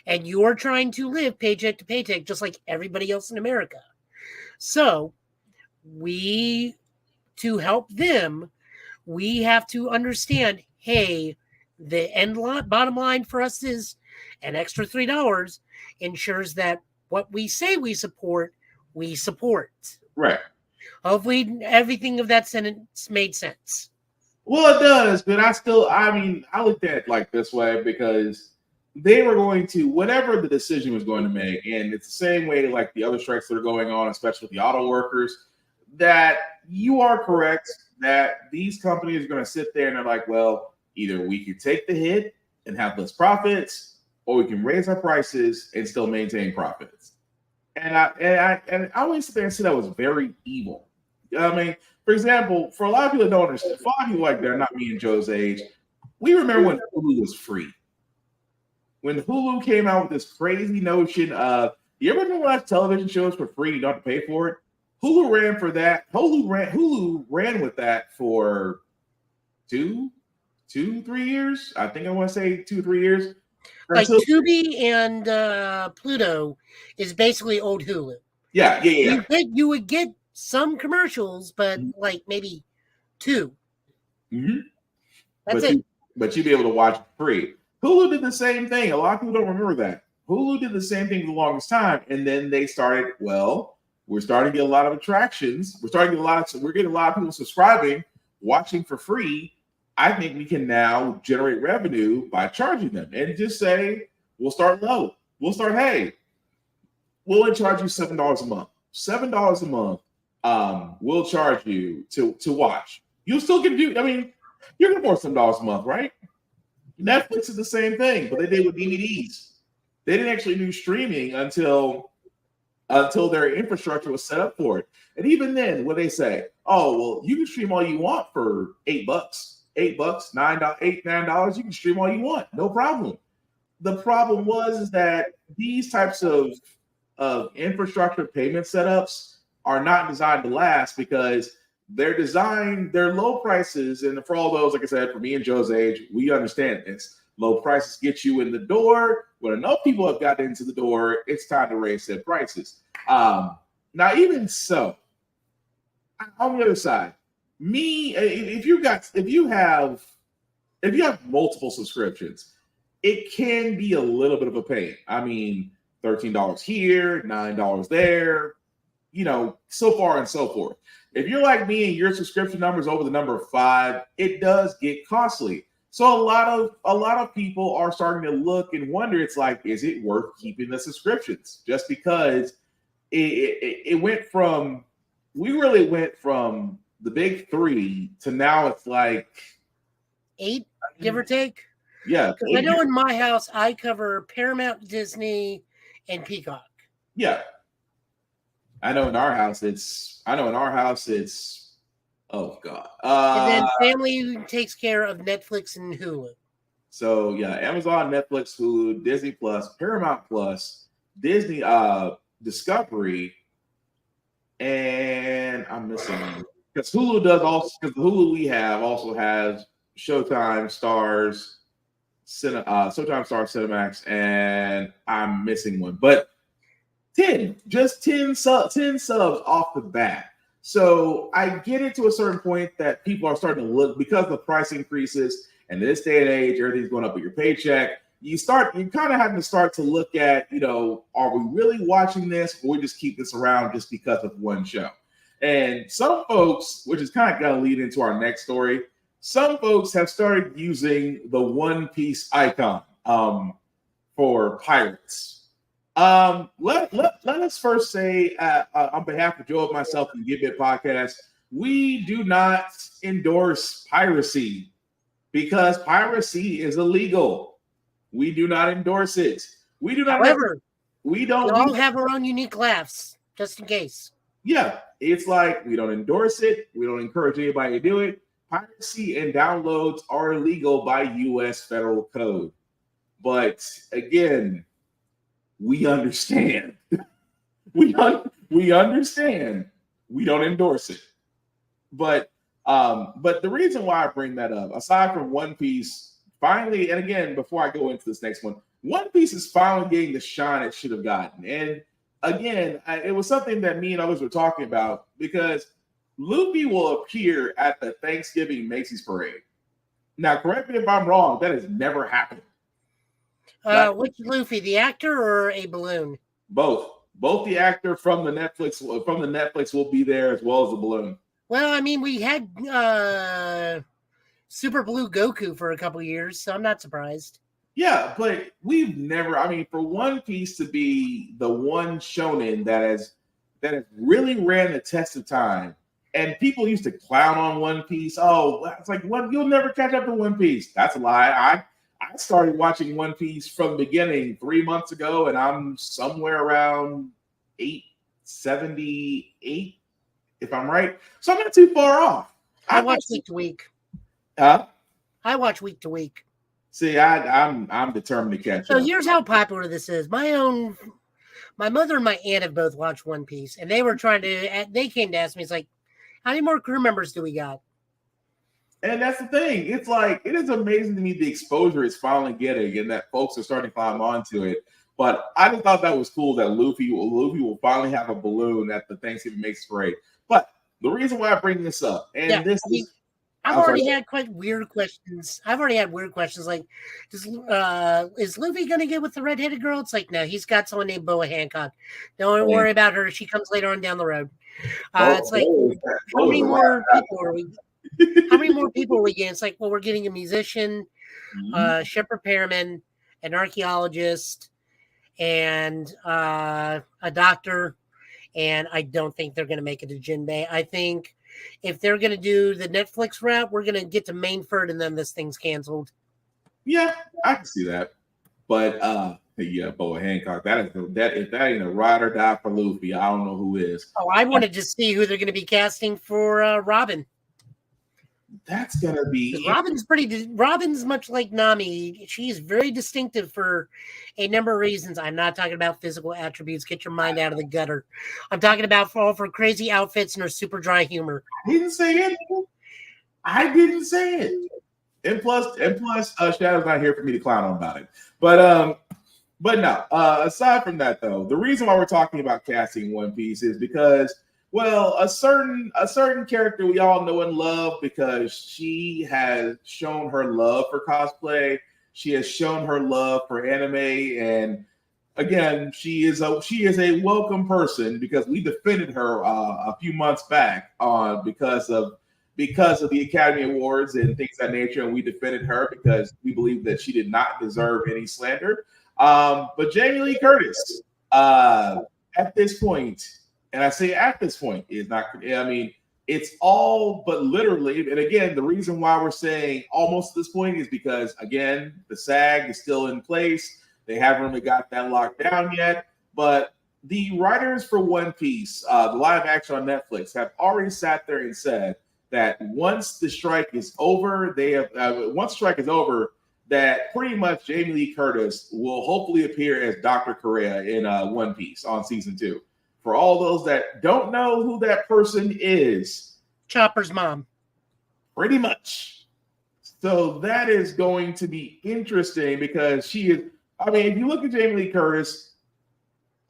And you are trying to live paycheck to paycheck just like everybody else in America. So to help them, we have to understand, hey, the bottom line for us is an extra $3 ensures that what we say we support. Right. Hopefully everything of that sentence made sense. Well, it does, but I looked at it like this way, because they were going to, whatever the decision was going to make, and it's the same way like the other strikes that are going on, especially with the auto workers, that you are correct that these companies are going to sit there and they're like, well, either we can take the hit and have less profits, or we can raise our prices and still maintain profits. And I always sit there and say that was very evil. I mean, for example, for a lot of people that don't understand, for a lot of people like they're not me and Joe's age, we remember when Hulu was free. When Hulu came out with this crazy notion of, you ever watch television shows for free, you don't have to pay for it? Hulu ran for that. Hulu ran with that for 3 years. I think I want to say 2-3 years. Like Tubi and Pluto is basically old Hulu. Yeah. You would get some commercials, but like maybe 2. That's it. But you'd be able to watch it free. Hulu did the same thing. A lot of people don't remember that. Hulu did the same thing for the longest time, and then they started, we're starting to get a lot of attractions. We're getting a lot of people subscribing, watching for free. I think we can now generate revenue by charging them, and just say, we'll start low. We'll start, hey, we'll only charge you $7 a month. $7 a month. We'll charge you to watch. You'll still get you're gonna afford $7 a month, right? Netflix is the same thing, but they did with DVDs. They didn't actually do streaming until their infrastructure was set up for it. And even then, when they say, oh, well, you can stream all you want for $8, $9, $8, $9, you can stream all you want, no problem. The problem is that these types of infrastructure payment setups are not designed to last, because they're low prices. And for all those, like I said, for me and Joe's age, we understand this. Low prices get you in the door. When enough people have gotten into the door, it's time to raise their prices. Now, even so, on the other side, if you have multiple subscriptions, it can be a little bit of a pain. I mean, $13 here, $9 there. so far and so forth. If you're like me and your subscription number is over the number 5, it does get costly. So a lot of people are starting to look and wonder, it's like, is it worth keeping the subscriptions? Just because it went from, we really went from the big 3 to now it's like 8, give or take. Yeah. I know in my house, I cover Paramount, Disney, and Peacock. Yeah. I know in our house it's oh God. And then family takes care of Netflix and Hulu. So yeah, Amazon, Netflix, Hulu, Disney Plus, Paramount Plus, Disney Discovery, and I'm missing because Hulu does also, because the Hulu we have also has Showtime, Stars, Showtime, Stars, Cinemax, and I'm missing one, but 10 subs off the bat. So I get it to a certain point that people are starting to look, because the price increases and this day and age, everything's going up with your paycheck. You kind of having to start to look at, are we really watching this, or we just keep this around just because of one show? And some folks, which is kind of going to lead into our next story, some folks have started using the One Piece icon for pirates. Let us first say, on behalf of Joe and myself and Give It Podcast, we do not endorse piracy because piracy is illegal. We do not endorse it. We do not. However, we don't. We all have our own unique laughs, just in case. Yeah, it's like we don't endorse it. We don't encourage anybody to do it. Piracy and downloads are illegal by U.S. federal code. But again, we understand. we understand. We don't endorse it. But the reason why I bring that up, aside from One Piece, finally, and again, before I go into this next one, One Piece is finally getting the shine it should have gotten. And again, it was something that me and others were talking about, because Luffy will appear at the Thanksgiving Macy's parade. Now, correct me if I'm wrong, that has never happened. Which Luffy, the actor or a balloon? Both the actor from the Netflix will be there, as well as the balloon. Well, I mean, we had Super Blue Goku for a couple years, so I'm not surprised. Yeah, but we've never, for One Piece to be the one shonen that has really ran the test of time, and people used to clown on One Piece. Oh, it's like, what? You'll never catch up to One Piece. That's a lie. I started watching One Piece from the beginning 3 months ago, and I'm somewhere around 878, if I'm right. So I'm not too far off. I watch week to week. Huh? I watch week to week. See, I'm determined to catch up. So here's how popular this is. My mother and my aunt have both watched One Piece, and they came to ask me, it's like, how many more crew members do we got? And that's the thing. It's like, it is amazing to me the exposure it's finally getting, and that folks are starting to climb onto it. But I just thought that was cool that Luffy will finally have a balloon at the Thanksgiving Macy's parade. But the reason why I bring this up, and I've already had quite weird questions. I've already had weird questions like, is Luffy going to get with the redheaded girl? It's like, no, he's got someone named Boa Hancock. Don't worry about her. She comes later on down the road. It's like, how many more people are we? How many more people are we getting? It's like, well, we're getting a musician, Shepard Pearman, an archaeologist, and a doctor. And I don't think they're going to make it to Jinbei. I think if they're going to do the Netflix route, we're going to get to Mainford, and then this thing's canceled. Yeah, I can see that. But yeah, Boa Hancock. If that ain't a ride or die for Luffy, I don't know who is. Oh, I wanted to see who they're going to be casting for Robin. That's gonna be Robin's much like Nami. She's very distinctive for a number of reasons. I'm not talking about physical attributes. Get your mind out of the gutter. I'm talking about for crazy outfits and her super dry humor. I didn't say it. And plus, Shadow's not here for me to clown on about it. But no. Aside from that, though, the reason why we're talking about casting One Piece is because, well, a certain character we all know and love, because she has shown her love for cosplay. She has shown her love for anime, and again, she is a welcome person because we defended her a few months back because of the Academy Awards and things of that nature, and we defended her because we believe that she did not deserve any slander. But Jamie Lee Curtis, at this point, and I say at this point, is not. I mean, it's all but literally. And again, the reason why we're saying almost at this point is because again, the SAG is still in place. They haven't really got that locked down yet. But the writers for One Piece, the live action on Netflix, have already sat there and said that once the strike is over, that pretty much Jamie Lee Curtis will hopefully appear as Dr. Korea in One Piece on season 2. For all those that don't know who that person is, Chopper's mom. Pretty much. So that is going to be interesting because she is. I mean, if you look at Jamie Lee Curtis,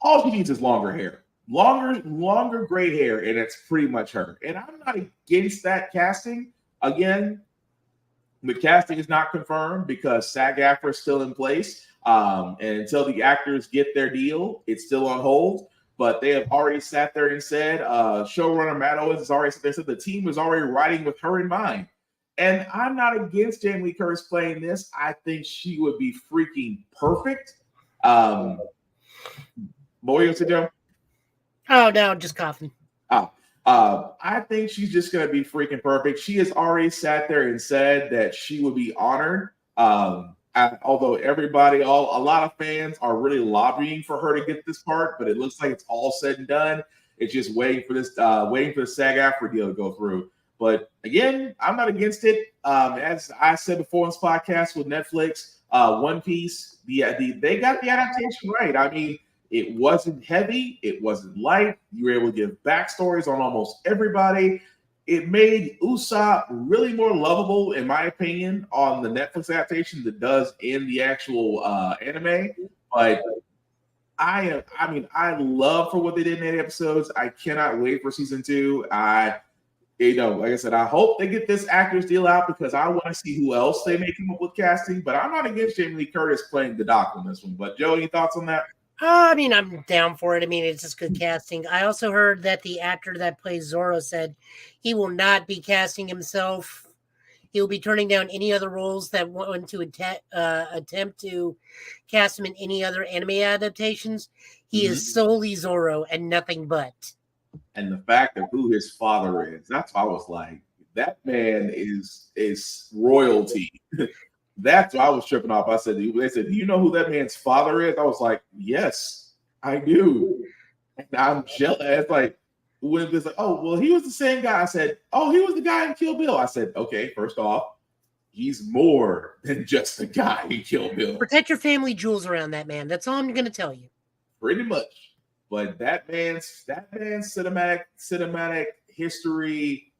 all she needs is longer hair, longer gray hair, and it's pretty much her. And I'm not against that casting. Again, the casting is not confirmed because SAG-AFTRA is still in place, and until the actors get their deal, it's still on hold. But they have already sat there and said, showrunner Matt Owens has already said the team is already writing with her in mind. And I'm not against Jamie Lee Curtis playing this. I think she would be freaking perfect. What were you going to say, Joe? Oh, no, just coughing. I think she's just going to be freaking perfect. She has already sat there and said that she would be honored. Although a lot of fans are really lobbying for her to get this part, but it looks like it's all said and done. It's just waiting for the SAG-AFTRA deal to go through. But again, I'm not against it. As I said before on this podcast with Netflix, One Piece, they got the adaptation right. I mean, it wasn't heavy, it wasn't light. You were able to give backstories on almost everybody. It made Usopp really more lovable, in my opinion, on the Netflix adaptation than it does in the actual anime. But I love for what they did in 8 episodes. I cannot wait for season 2. Like I said, I hope they get this actors deal out because I want to see who else they may come up with casting. But I'm not against Jamie Lee Curtis playing the Doc on this one. But Joe, any thoughts on that? I mean, I'm down for it. I mean, it's just good casting. I also heard that the actor that plays Zoro said he will not be casting himself. He will be turning down any other roles that want to attempt to cast him in any other anime adaptations. He is solely Zoro and nothing but. And the fact of who his father is, that's why I was like, that man is royalty. That's what I was tripping off. They said, do you know who that man's father is? I was like, yes, I do. And I'm jealous. It's like, when it's like, oh, well, he was the same guy. I said, oh, he was the guy in Kill Bill. I said, okay, first off, he's more than just the guy in Kill Bill. Protect your family jewels around that man. That's all I'm going to tell you. Pretty much. But that man's cinematic history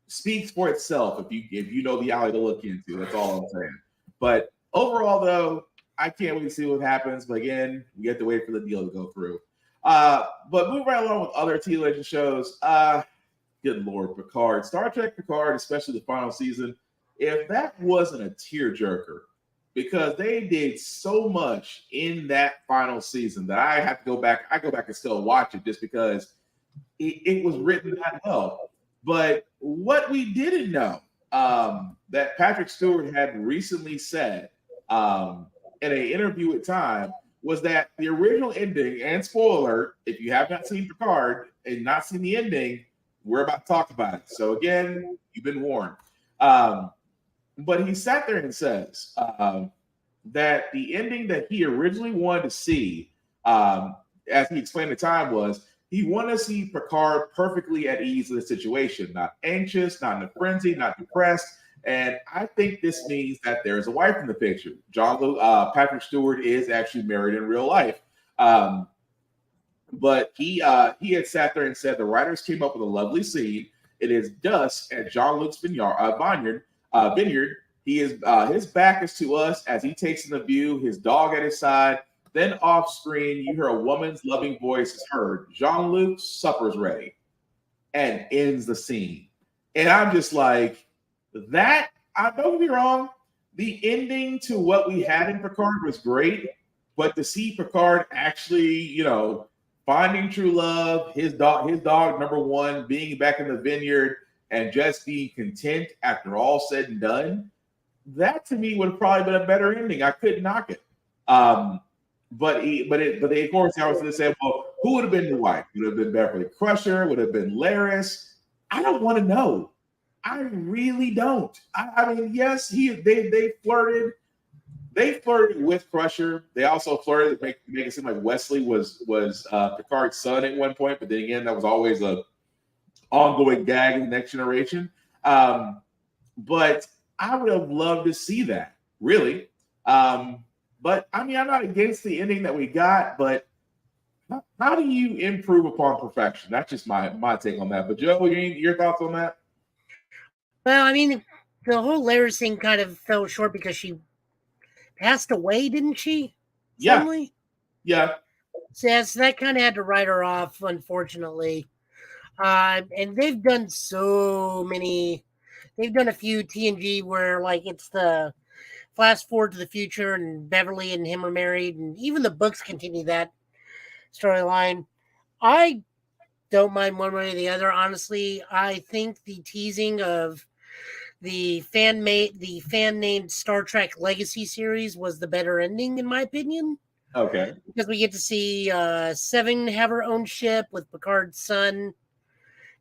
speaks for itself if you know the alley to look into. That's all I'm saying. But overall, though, I can't wait to see what happens. But again, we have to wait for the deal to go through. But moving right along with other television shows, good Lord, Picard. Star Trek Picard, especially the final season, if that wasn't a tearjerker, because they did so much in that final season that I have to go back. I go back and still watch it just because it was written that well. But what we didn't know that Patrick Stewart had recently said in an interview with Time was that the original ending, and spoiler alert, if you have not seen Picard and not seen the ending, we're about to talk about it. So again, you've been warned. But he sat there and says that the ending that he originally wanted to see, as he explained at the time, was he wanted to see Picard perfectly at ease in the situation, not anxious, not in a frenzy, not depressed. And I think this means that there's a wife in the picture. Patrick Stewart is actually married in real life. But he had sat there and said the writers came up with a lovely scene. It is dusk at Jean-Luc's vineyard. He is his back is to us as he takes in the view, his dog at his side. Then off screen, you hear a woman's loving voice is heard. Jean-Luc, supper's ready, and ends the scene. And I'm just like, that, I don't get me wrong, the ending to what we had in Picard was great, But to see Picard actually, finding true love, his dog number one, being back in the vineyard and just being content after all said and done, that to me would have probably been a better ending. I couldn't knock it. But they, of course, I was going to say, well, who would have been the wife? Would have been Beverly Crusher? Would have been Laris? I don't want to know. I really don't. I mean, yes, they flirted. They flirted with Crusher. They also flirted, make it seem like Wesley was Picard's son at one point. But then again, that was always a ongoing gag in the Next Generation. But I would have loved to see that, really. But I mean, I'm not against the ending that we got, but how do you improve upon perfection? That's just my take on that. But Joe, your thoughts on that? Well, I mean, the whole Laris thing kind of fell short because she passed away, didn't she? Yeah. Suddenly? Yeah. So that kind of had to write her off, unfortunately. And they've done so many. They've done a few TNG where, like, it's the flash forward to the future and Beverly and him are married, and even the books continue that storyline. I don't mind one way or the other, honestly. I think the teasing of the fan named Star Trek Legacy series was the better ending, in my opinion. Okay. Because we get to see Seven have her own ship with Picard's son,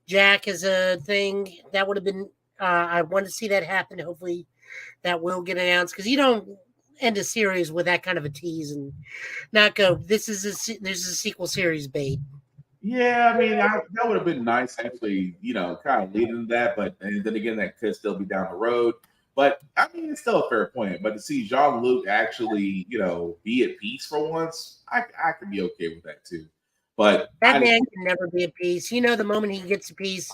Jack, as a thing. That would have been, I want to see that happen. Hopefully that will get announced, because you don't end a series with that kind of a tease and not go, this is a sequel series bait. Yeah, I mean, that would have been nice, actually, kind of leading that. But and then again, that could still be down the road. But I mean, it's still a fair point. But to see Jean-Luc actually, be at peace for once, I could be okay with that too. But that man can never be at peace. The moment he gets a peace,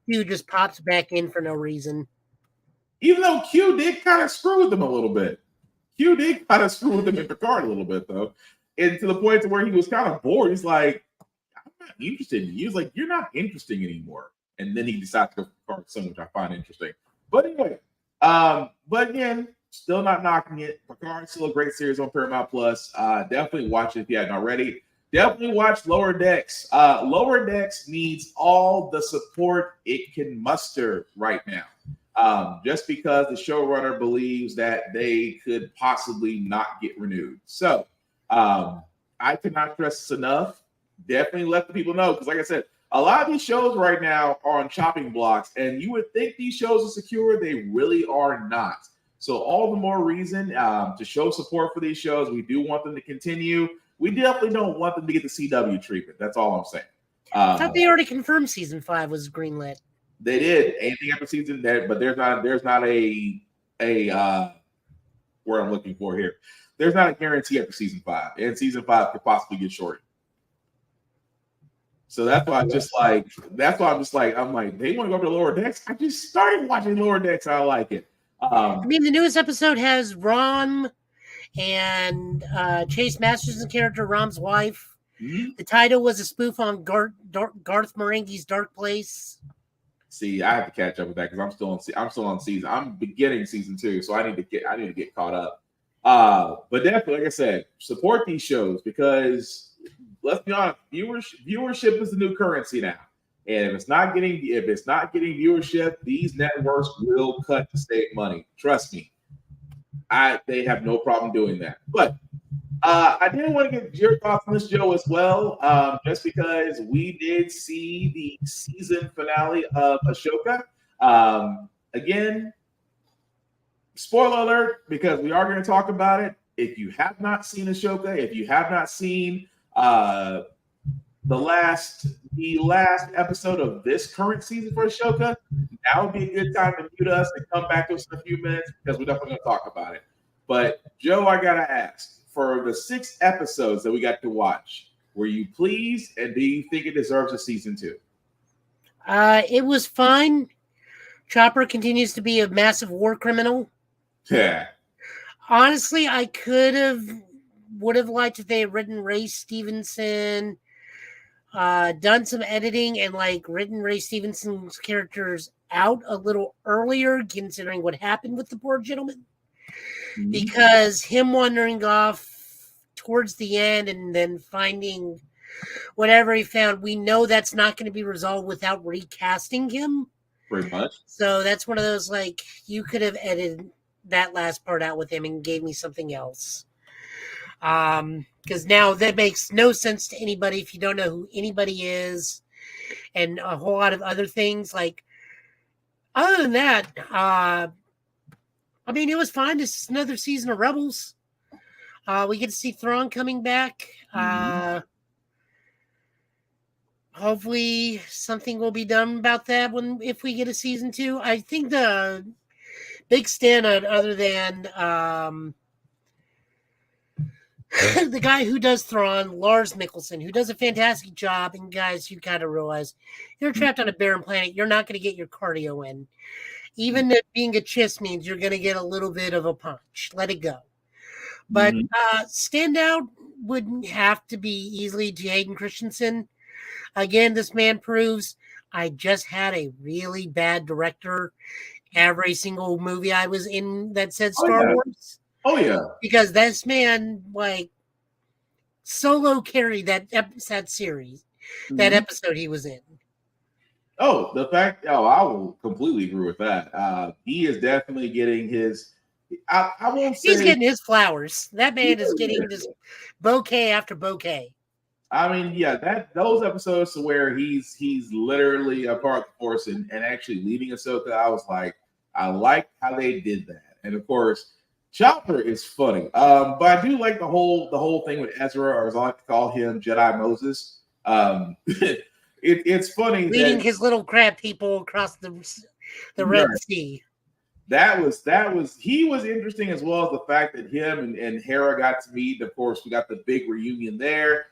Q just pops back in for no reason. Even though Q did kind of screw with him a little bit. Q did kind of screw with him in Picard a little bit, though. And to the point to where he was kind of bored. He's like, I'm not interested in you. He was like, you're not interesting anymore. And then he decided to go for Picard's son, which I find interesting. But anyway, but again, still not knocking it. Picard's still a great series on Paramount Plus. Definitely watch it if you hadn't already. Definitely watch Lower Decks. Lower Decks needs all the support it can muster right now. Just because the showrunner believes that they could possibly not get renewed. So I cannot stress this enough. Definitely let the people know, because like I said, a lot of these shows right now are on chopping blocks, and you would think these shows are secure. They really are not. So all the more reason to show support for these shows. We do want them to continue. We definitely don't want them to get the CW treatment. That's all I'm saying. I thought they already confirmed season 5 was greenlit. They did. Anything after season that, but there's not a word I'm looking for here. There's not a guarantee after season 5, and season 5 could possibly get shortened. So that's why I'm just like, I'm like, they want to go over to Lower Decks. I just started watching Lower Decks. I like it. I mean, the newest episode has Rom and Chase Masters' character, Rom's wife. Mm-hmm. The title was a spoof on Garth Marenghi's Dark Place. See, I have to catch up with that because I'm still on season. I'm beginning season 2, so I need to get caught up. But definitely, like I said, support these shows, because let's be honest, viewership is the new currency now. And if it's not getting viewership, these networks will cut to save money. Trust me, they have no problem doing that. But I did want to get your thoughts on this, Joe, as well, just because we did see the season finale of Ashoka. Again, spoiler alert, because we are going to talk about it. If you have not seen Ashoka, if you have not seen the last episode of this current season for Ashoka, now would be a good time to mute us and come back to us in a few minutes, because we're definitely going to talk about it. But Joe, I got to ask, for the 6 episodes that we got to watch, were you pleased, and do you think it deserves a season 2? It was fine. Chopper continues to be a massive war criminal. Yeah. Honestly, I would have liked if they had written Ray Stevenson, done some editing, and written Ray Stevenson's characters out a little earlier, considering what happened with the poor gentleman. Mm-hmm. Because him wandering off towards the end and then finding whatever he found, we know that's not going to be resolved without recasting him. Pretty much. So that's one of those, like, you could have edited that last part out with him and gave me something else. Because now that makes no sense to anybody if you don't know who anybody is, and a whole lot of other things. Like, other than that, I mean, it was fine. This is another season of Rebels. We get to see Thrawn coming back. Hopefully something will be done about that if we get a season 2. I think the big standout, other than the guy who does Thrawn, Lars Mikkelsen, who does a fantastic job. And guys, you got to realize you're trapped on a barren planet. You're not going to get your cardio in. Even if being a chiss means you're going to get a little bit of a punch. Let it go. But standout would have to be easily Hayden Christensen. Again, this man proves I just had a really bad director every single movie I was in that said Star Wars. Oh, yeah. Because this man, like, solo carried that series, that episode he was in. Oh, I will completely agree with that. He is definitely getting his, I won't say. He's getting his flowers. That man is getting this bouquet after bouquet. I mean, yeah, those episodes to where he's literally a part of the Force and actually leading Ahsoka, I was like, I like how they did that. And of course, Chopper is funny. But I do like the whole thing with Ezra, or as I like to call him, Jedi Moses. It's funny leading his little crab people across the Red Sea. That was he was interesting, as well as the fact that him and Hera got to meet. Of course, we got the big reunion there.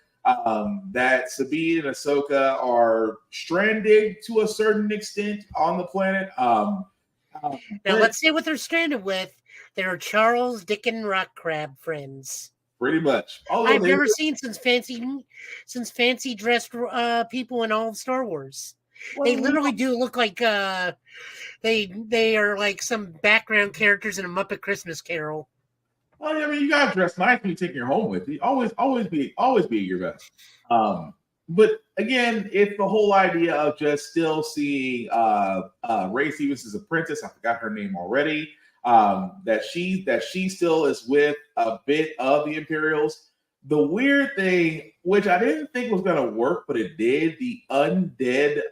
That Sabine and Ahsoka are stranded to a certain extent on the planet. Now let's see what they're stranded with. They're Charles Dickens rock crab friends. Pretty much. I've never seen since fancy dressed people in all of Star Wars. Well, they literally do look like they are like some background characters in a Muppet Christmas Carol. Well, I mean, you gotta dress nice when you take your home with you. Always be your best. But again, it's the whole idea of just still seeing Ray Stevens' apprentice. I forgot her name already. That she still is with a bit of the Imperials. The weird thing, which I didn't think was gonna work, but it did, the undead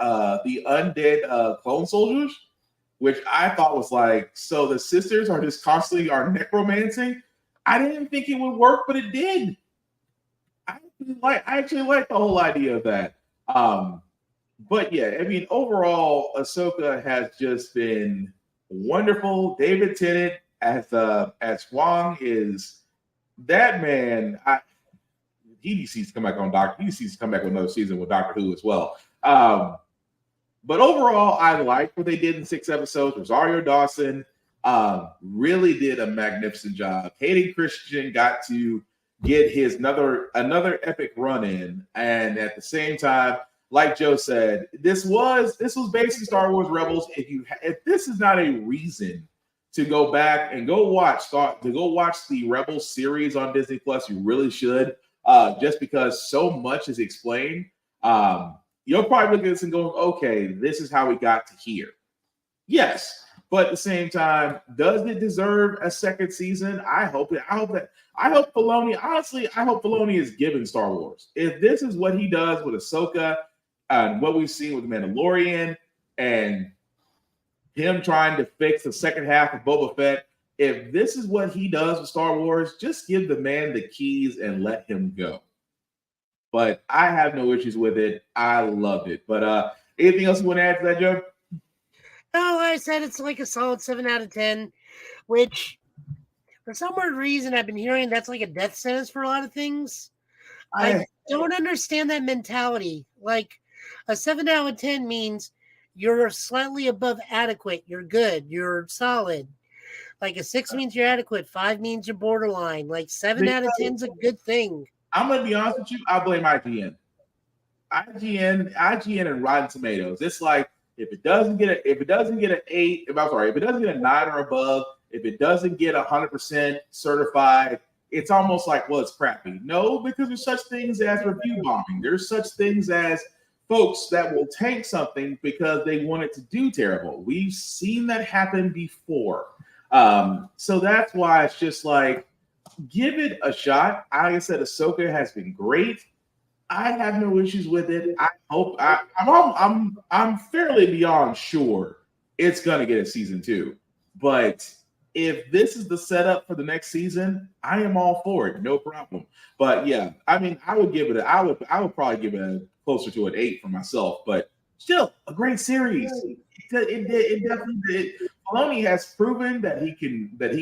clone soldiers, which I thought was like, so the sisters are just constantly necromancing. I didn't think it would work, but it did. I actually like the whole idea of that. But yeah, I mean, overall, Ahsoka has just been wonderful. David Tennant as Wong is that man. He needs to come back on Doctor. He needs to come back with another season with Doctor Who as well. But overall, I liked what they did in 6 episodes. Rosario Dawson really did a magnificent job. Hayden Christensen got to get his another epic run in, and at the same time, like Joe said, this was basically Star Wars Rebels. If this is not a reason to go back and watch the Rebels series on Disney Plus, you really should. Just because so much is explained, you'll probably look at this and go, "Okay, this is how we got to here." Yes. But at the same time, does it deserve a second season? I hope Filoni, honestly, I hope Filoni is giving Star Wars. If this is what he does with Ahsoka and what we've seen with The Mandalorian and him trying to fix the second half of Boba Fett, if this is what he does with Star Wars, just give the man the keys and let him go. But I have no issues with it. I loved it. But anything else you want to add to that, Joe? No, I said it's like a solid 7 out of 10, which for some weird reason I've been hearing that's like a death sentence for a lot of things. I don't understand that mentality. Like a 7 out of 10 means you're slightly above adequate. You're good. You're solid. Like a 6 means you're adequate. 5 means you're borderline. Like 7 out of 10 is a good thing. I'm going to be honest with you. I blame IGN. IGN and Rotten Tomatoes. It's like, if it doesn't get an 8, if it doesn't get a 9 or above, if it doesn't get 100% certified, it's almost like, well, it's crappy. No, because there's such things as review bombing. There's such things as folks that will tank something because they want it to do terrible. We've seen that happen before. So that's why it's just like, give it a shot. Like I said, Ashoka has been great. I have no issues with it. I hope I'm fairly beyond sure it's gonna get a season 2. But if this is the setup for the next season, I am all for it, no problem. But yeah, I mean, I would probably give it a closer to an 8 for myself. But still, a great series. It definitely did. Filoni has proven that he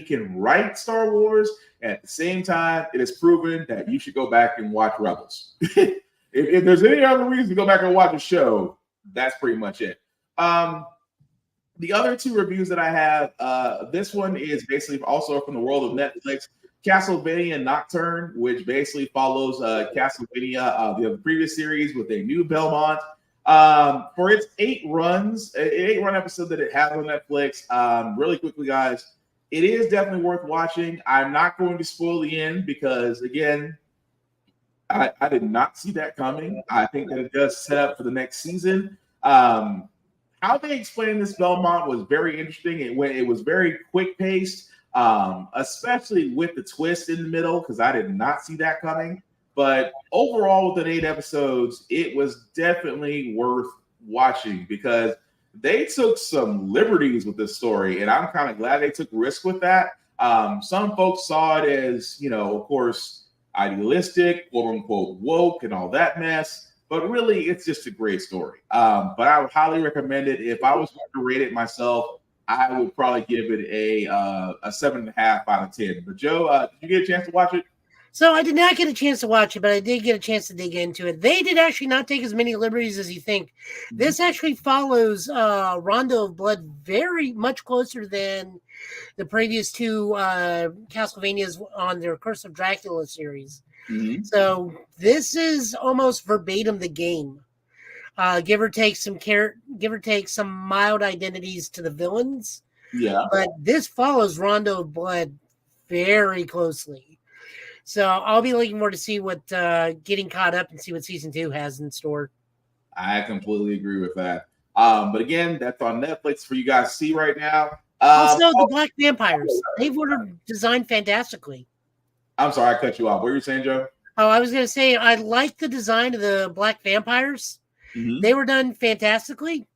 can write Star Wars. And at the same time, it has proven that you should go back and watch Rebels. if there's any other reason to go back and watch a show, that's pretty much it. The other 2 reviews that I have, this one is basically also from the world of Netflix, Castlevania Nocturne, which basically follows Castlevania, the previous series with a new Belmont. For its 8-run episode that it has on Netflix, really quickly, guys, it is definitely worth watching. I'm not going to spoil the end because, again, I did not see that coming. I think that it does set up for the next season. How they explained this Belmont was very interesting. It was very quick paced, especially with the twist in the middle, because I did not see that coming. But overall, within 8 episodes, it was definitely worth watching because they took some liberties with this story, and I'm kind of glad they took risk with that. Some folks saw it as, of course, idealistic, quote unquote, woke, and all that mess. But really, it's just a great story. But I would highly recommend it. If I was going to rate it myself, I would probably give it a 7.5 out of 10. But Joe, did you get a chance to watch it? So I did not get a chance to watch it, but I did get a chance to dig into it. They did actually not take as many liberties as you think. This actually follows Rondo of Blood very much closer than the previous 2 Castlevanias on their Curse of Dracula series. Mm-hmm. So this is almost verbatim the game. Give or take some mild identities to the villains. Yeah. But this follows Rondo of Blood very closely. So I'll be looking forward to see what getting caught up and see what season 2 has in store. I completely agree with that. But again, that's on Netflix for you guys to see right now. Also, the Black Vampires. They were designed fantastically. I'm sorry, I cut you off. What were you saying, Joe? Oh, I was going to say, I like the design of the Black Vampires. Mm-hmm. They were done fantastically.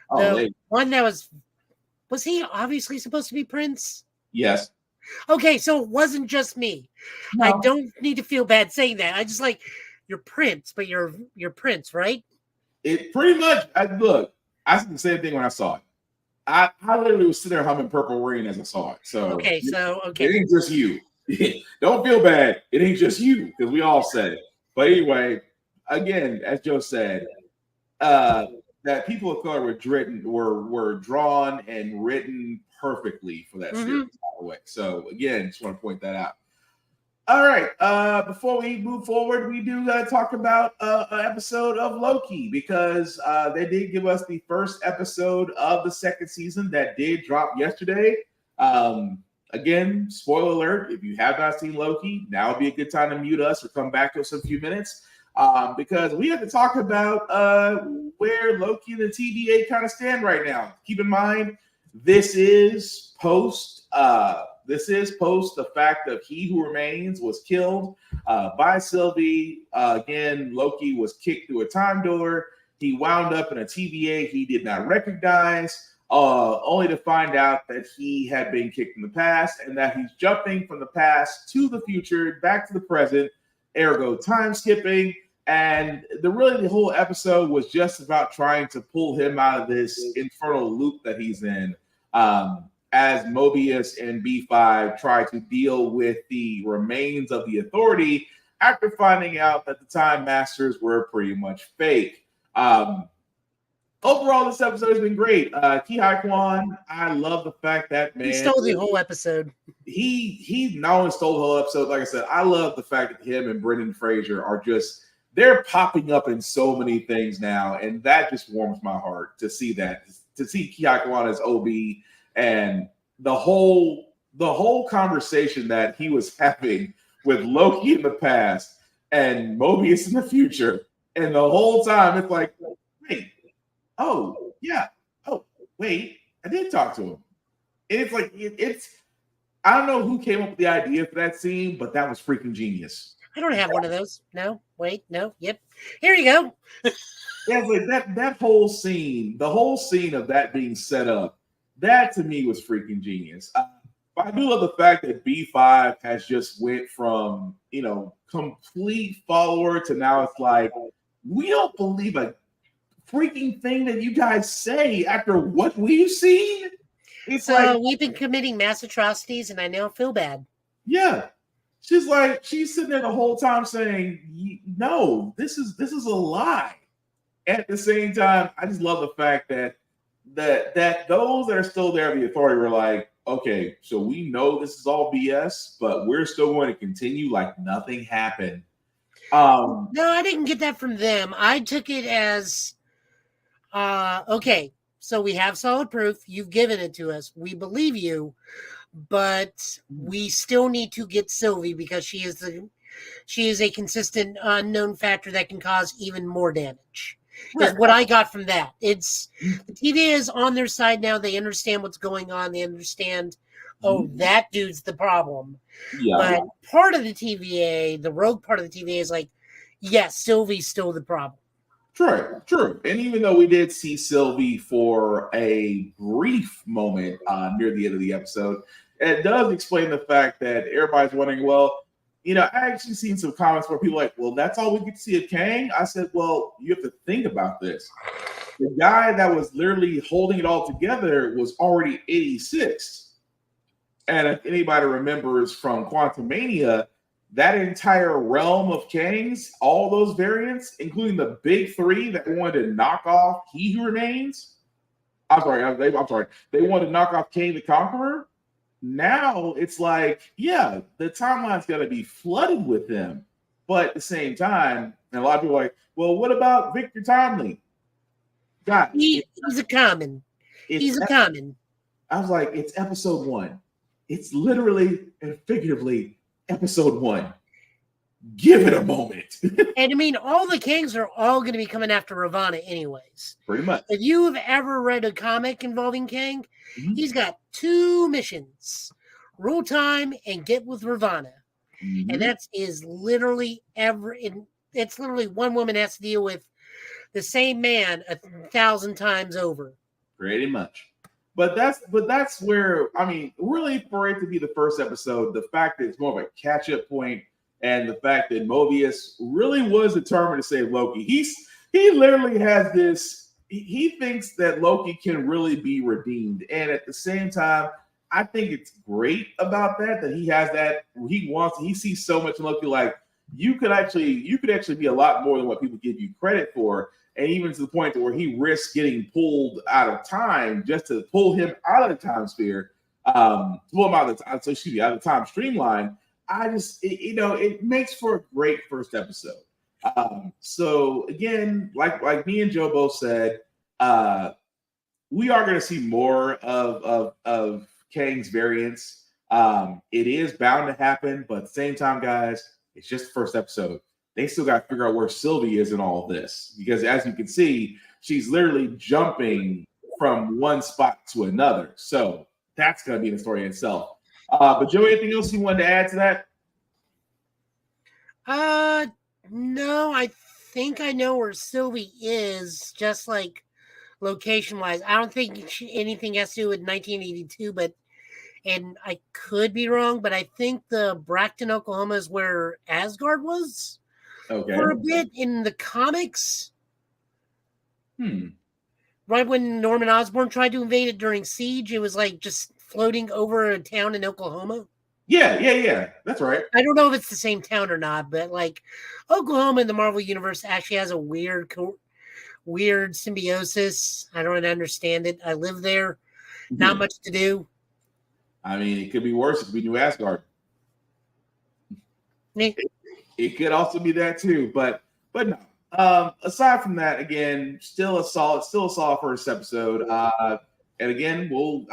One that was he obviously supposed to be Prince? Yes. Okay, so it wasn't just me. No. I don't need to feel bad saying that. I just like, you're Prince, but you're Prince, right? It pretty much, I said the same thing when I saw it. I literally was sitting there humming Purple Rain as I saw it. So okay. It ain't just you. Don't feel bad. It ain't just you, because we all said it. But anyway, again, as Joe said, that people of color were drawn and written perfectly for that series, by the way. So again, just want to point that out. All right. Before we move forward, we do got to talk about an episode of Loki, because they did give us the first episode of the 2nd season that did drop yesterday. Again, spoiler alert, if you have not seen Loki, now would be a good time to mute us or come back to us in a few minutes, because we have to talk about where Loki and the TVA kind of stand right now. Keep in mind, this is post the fact of He Who Remains was killed by Sylvie. Again, Loki was kicked through a time door. He wound up in a TVA he did not recognize, only to find out that he had been kicked in the past and that he's jumping from the past to the future, back to the present, ergo time skipping. And the whole episode was just about trying to pull him out of this infernal loop that he's in, as Mobius and B5 try to deal with the remains of the Authority after finding out that the Time Masters were pretty much fake. Overall, this episode has been great. Ki-Hai Kwan, I love the fact that, man, he stole the whole episode. He not only stole the whole episode, like I said, I love the fact that him and Brendan Fraser are they're popping up in so many things now, and that just warms my heart to see that. To see Ki-Hai Kwan as OB, and the whole conversation that he was having with Loki in the past and Mobius in the future. And the whole time it's like, wait, oh, yeah. Oh, wait, I did talk to him. And it's like, it's, I don't know who came up with the idea for that scene, but that was freaking genius. I don't have one of those. No, wait, no, yep. Here you go. Yeah, it's like that whole scene, the whole scene of that being set up, that to me was freaking genius. I do love the fact that B5 has just went from, complete follower to now it's like, we don't believe a freaking thing that you guys say after what we've seen. It's So like, we've been committing mass atrocities, and I now feel bad. yeah. She's sitting there the whole time saying, no, this is a lie. At the same time, I just love the fact that those that are still there, the authority, were like, okay, so we know this is all BS, but we're still going to continue like nothing happened. No, I didn't get that from them. I took it as, okay, so we have solid proof. You've given it to us. We believe you, but we still need to get Sylvie because she is a consistent unknown factor that can cause even more damage. Right. Is what I got from that. It's the TVA is on their side now. They understand what's going on. They understand, that dude's the problem. Yeah. But part of the TVA, the rogue part of the TVA, is like, yes, Sylvie's still the problem. True. And even though we did see Sylvie for a brief moment near the end of the episode, it does explain the fact that everybody's wondering, well, I actually seen some comments where people are like, well, that's all we get to see of Kang. I said, well, you have to think about this. The guy that was literally holding it all together was already 86. And if anybody remembers from Quantumania, that entire realm of Kangs, all those variants, including the big three that wanted to knock off He Who Remains. I'm sorry. They wanted to knock off Kang the Conqueror. Now it's like, yeah, the timeline's going to be flooded with them. But at the same time, and a lot of people are like, well, what about Victor Timely? God, he's a common. He's a common. I was like, it's episode 1. It's literally and figuratively episode 1. Give it a moment. And I mean, all the Kangs are all going to be coming after Ravonna anyways. Pretty much. If you have ever read a comic involving Kang, he's got 2 missions: rule time and get with Ravonna. And that is literally it's literally one woman has to deal with the same man 1,000 times over. Pretty much. But that's where, I mean, really, for it to be the first episode, the fact that it's more of a catch-up point, and the fact that Mobius really was determined to save Loki. He literally has this, he thinks that Loki can really be redeemed. And at the same time, I think it's great about that he has that, he sees so much in Loki, like you could actually be a lot more than what people give you credit for. And even to the point where he risks getting pulled out of time just to pull him out of the time sphere, pull him out of the time streamline. It makes for a great first episode. So again, like me and Joe both said, we are going to see more of Kang's variants. It is bound to happen, but at the same time, guys, it's just the first episode. They still got to figure out where Sylvie is in all of this, because as you can see, she's literally jumping from one spot to another. So that's going to be the story itself. But Joe, anything else you wanted to add to that? No, I think I know where Sylvie is, just like location-wise. I don't think anything has to do with 1982, and I could be wrong, but I think the Brackton, Oklahoma is where Asgard was for a bit in the comics. Right when Norman Osborn tried to invade it during Siege, it was like just floating over a town in Oklahoma. Yeah. That's right. I don't know if it's the same town or not, but like Oklahoma in the Marvel Universe actually has a weird symbiosis. I don't understand it. I live there. Not much to do. I mean, it could be worse. It could be New Asgard. It could also be that too, but no. Aside from that, again, still a solid first episode. And again, we'll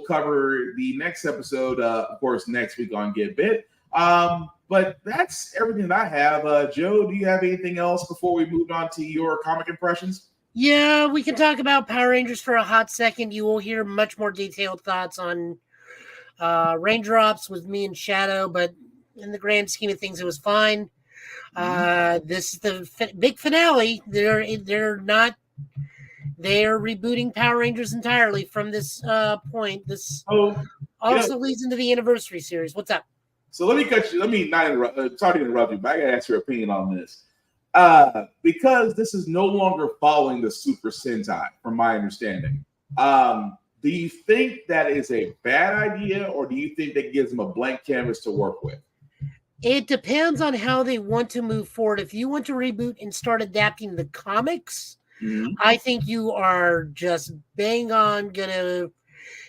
cover the next episode, of course, next week on Get Bit. But But that's everything that I have. Joe, do you have anything else before we move on to your comic impressions? Yeah, we can talk about Power Rangers for a hot second. You will hear much more detailed thoughts on Raindrops with me and Shadow, but in the grand scheme of things, it was fine. This is the big finale. They're rebooting Power Rangers entirely from this point. This also leads into the anniversary series. What's up? So let me cut you. Let me not interrupt. Sorry to interrupt you, but I gotta ask your opinion on this. Because this is no longer following the Super Sentai, from my understanding. Do you think that is a bad idea, or do you think that gives them a blank canvas to work with? It depends on how they want to move forward. If you want to reboot and start adapting the comics, I think you are just bang on gonna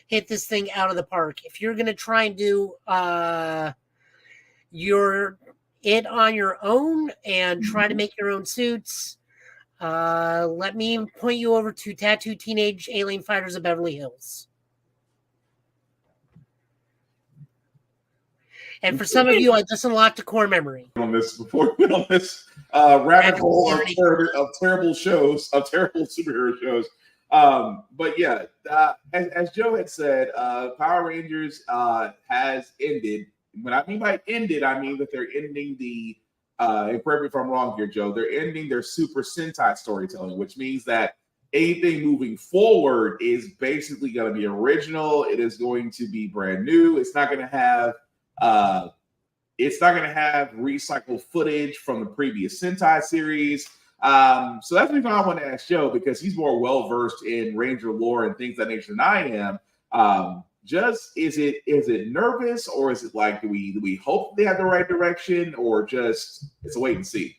hit this thing out of the park. If you're gonna try and do it on your own and try to make your own suits, let me point you over to Tattoo Teenage Alien Fighters of Beverly Hills. And for some of you, I just unlocked a core memory. On this before we went on this rabbit hole of terrible shows, of terrible superhero shows. But yeah, as Joe had said, Power Rangers has ended. When I mean by ended, I mean that they're ending the. And correct me if I'm wrong here, Joe. They're ending their Super Sentai storytelling, which means that anything moving forward is basically going to be original. It is going to be brand new. It's not going to have. It's not going to have recycled footage from the previous Sentai series. So that's the reason I want to ask Joe, because he's more well versed in Ranger lore and things of that nature than I am. Just is it nervous, or is it like do we hope they have the right direction, or just it's a wait and see?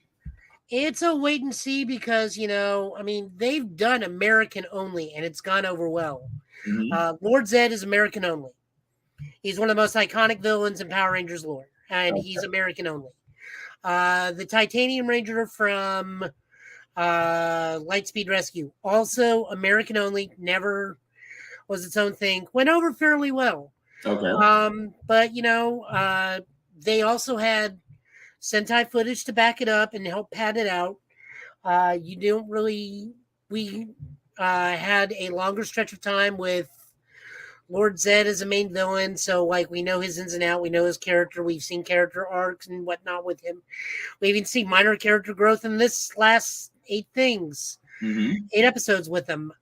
It's a wait and see because they've done American only and it's gone over well. Lord Zed is American only. He's one of the most iconic villains in Power Rangers lore, and he's American only. The Titanium Ranger from Lightspeed Rescue, also American only, never was its own thing. Went over fairly well. Okay. But they also had Sentai footage to back it up and help pad it out. We had a longer stretch of time with Lord Zed as a main villain, so we know his ins and outs, we know his character, we've seen character arcs and whatnot with him. We even see minor character growth in this last 8 episodes with him.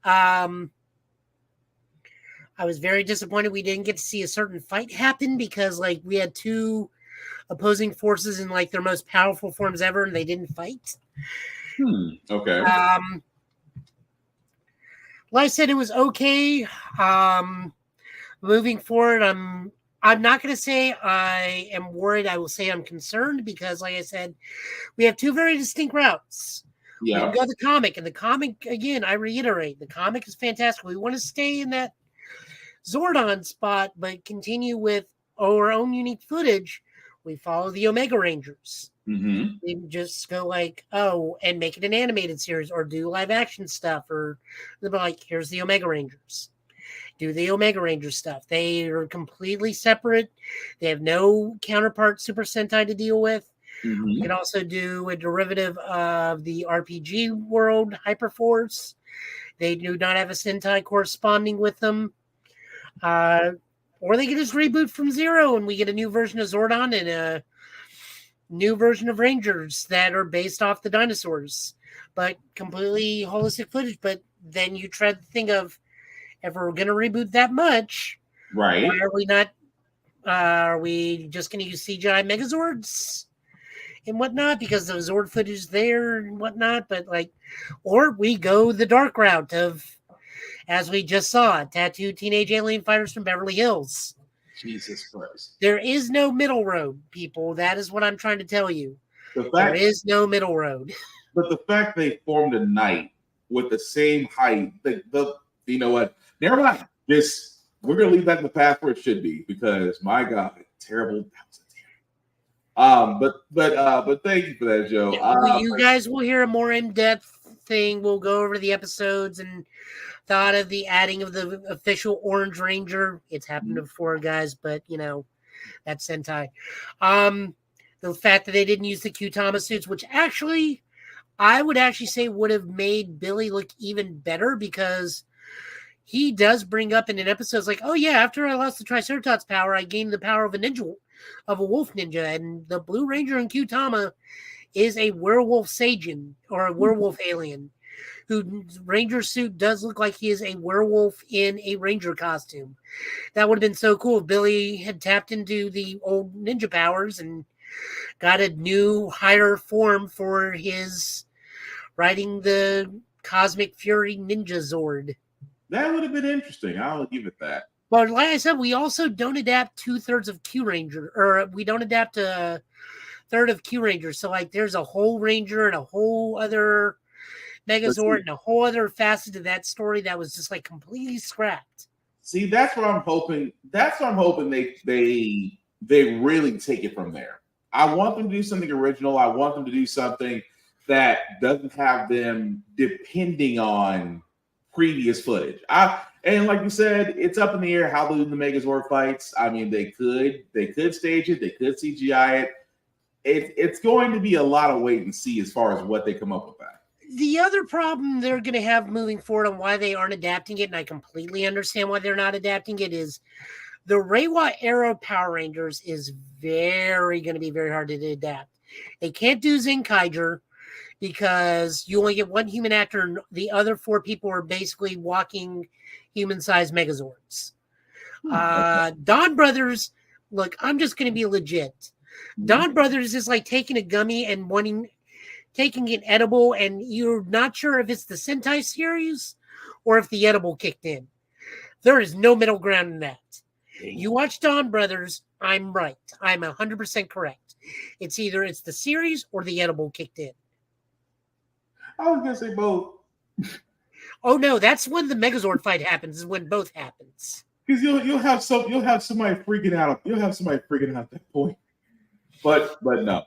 I was very disappointed we didn't get to see a certain fight happen because we had 2 opposing forces in their most powerful forms ever, and they didn't fight. Okay. Like I said, it was okay. Moving forward, I'm not going to say I am worried. I will say I'm concerned because, like I said, we have 2 very distinct routes. Yeah. We can go the comic, and the comic, again, I reiterate, the comic is fantastic. We want to stay in that Zordon spot, but continue with our own unique footage. We follow the Omega Rangers. We just go and make it an animated series or do live action stuff, or they're here's the Omega Rangers. Do the Omega Ranger stuff. They are completely separate. They have no counterpart Super Sentai to deal with. We can also do a derivative of the RPG world, Hyperforce. They do not have a Sentai corresponding with them. Or they can just reboot from zero and we get a new version of Zordon and a new version of Rangers that are based off the dinosaurs, but completely holistic footage. But then you try to think of, if we're going to reboot that much, right? Why are we not? Are we just going to use CGI Megazords and whatnot because the Zord footage is there and whatnot? But or we go the dark route of, as we just saw, Tattoo Teenage Alien Fighters from Beverly Hills. Jesus Christ! There is no middle road, people. That is what I'm trying to tell you. There is no middle road. But the fact they formed a night with the same height, you know what? Never mind. We're gonna leave that in the path where it should be because my God, terrible. But thank you for that, Joe. You guys will hear a more in-depth thing. We'll go over the episodes and thought of the adding of the official Orange Ranger. It's happened before, guys, but that's Sentai. The fact that they didn't use the Qtama suits, which actually, I would actually say would have made Billy look even better, because he does bring up in an episode, it's like, oh yeah, after I lost the Triceratops power, I gained the power of a wolf ninja, and the Blue Ranger in Qtama is a werewolf Sajin, or a werewolf alien, whose ranger suit does look like he is a werewolf in a ranger costume. That would have been so cool if Billy had tapped into the old ninja powers and got a new, higher form for his riding the Cosmic Fury Ninja Zord. That would have been interesting. I'll give it that. But like I said, we also don't adapt 2/3 of Q Ranger, or we don't adapt a third of Q Ranger. So like, there's a whole Ranger and a whole other Megazord and a whole other facet of that story that was just like completely scrapped. See, that's what I'm hoping. That's what I'm hoping they really take it from there. I want them to do something original. I want them to do something that doesn't have them depending on previous footage. And like you said, it's up in the air how they do the Megazord fights. I mean, they could stage it, they could CGI it. It's going to be a lot of wait and see as far as what they come up with that. The other problem they're going to have moving forward on why they aren't adapting it, and I completely understand why they're not adapting it, is the Reiwa Arrow Power Rangers is going to be very hard to adapt. They can't do Zenkaiger because you only get one human actor, and the other 4 people are basically walking human-sized Megazords. Dawn Brothers, look, I'm just going to be legit. Dawn Brothers is like taking a gummy and taking an edible, and you're not sure if it's the Sentai series or if the edible kicked in. There is no middle ground in that. You watch Dawn Brothers, I'm right. I'm 100% correct. It's either the series or the edible kicked in. I was gonna say both. Oh no, that's when the Megazord fight happens. Is when both happens. Because you'll have somebody freaking out. You'll have somebody freaking out at that point. But no.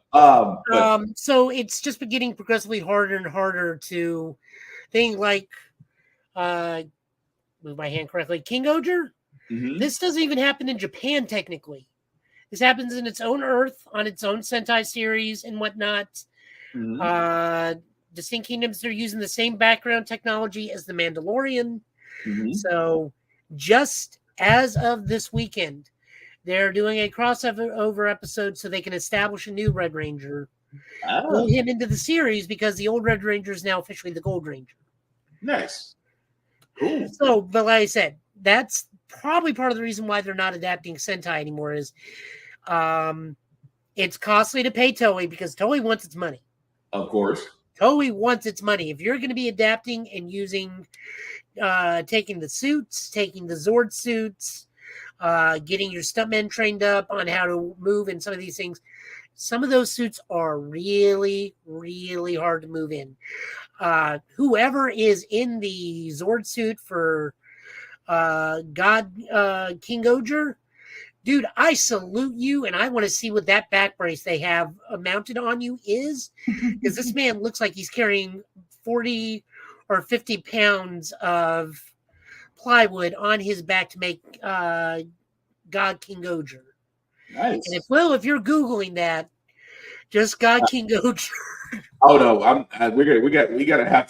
So it's just been getting progressively harder and harder to think like, move my hand correctly, King Oger. Mm-hmm. This doesn't even happen in Japan technically. This happens in its own Earth on its own Sentai series and whatnot. Mm-hmm. Distinct Kingdoms, they're using the same background technology as the Mandalorian. Mm-hmm. So just as of this weekend, they're doing a crossover episode so they can establish a new Red Ranger, pull him into the series, because the old Red Ranger is now officially the Gold Ranger. Nice. Cool. So, but like I said, that's probably part of the reason why they're not adapting Sentai anymore is it's costly to pay Toei because Toei wants its money. Of course. Toei wants its money. If you're going to be adapting and using, taking the suits, taking the Zord suits, getting your stuntmen trained up on how to move and some of these things, some of those suits are really, really hard to move in. Whoever is in the Zord suit for King Oger, dude, I salute you, and I want to see what that back brace they have mounted on you is, because this man looks like he's carrying 40 or 50 pounds of plywood on his back to make God King Oger. Nice. And if you're Googling that, just God King Oger. Oh no, we're gonna have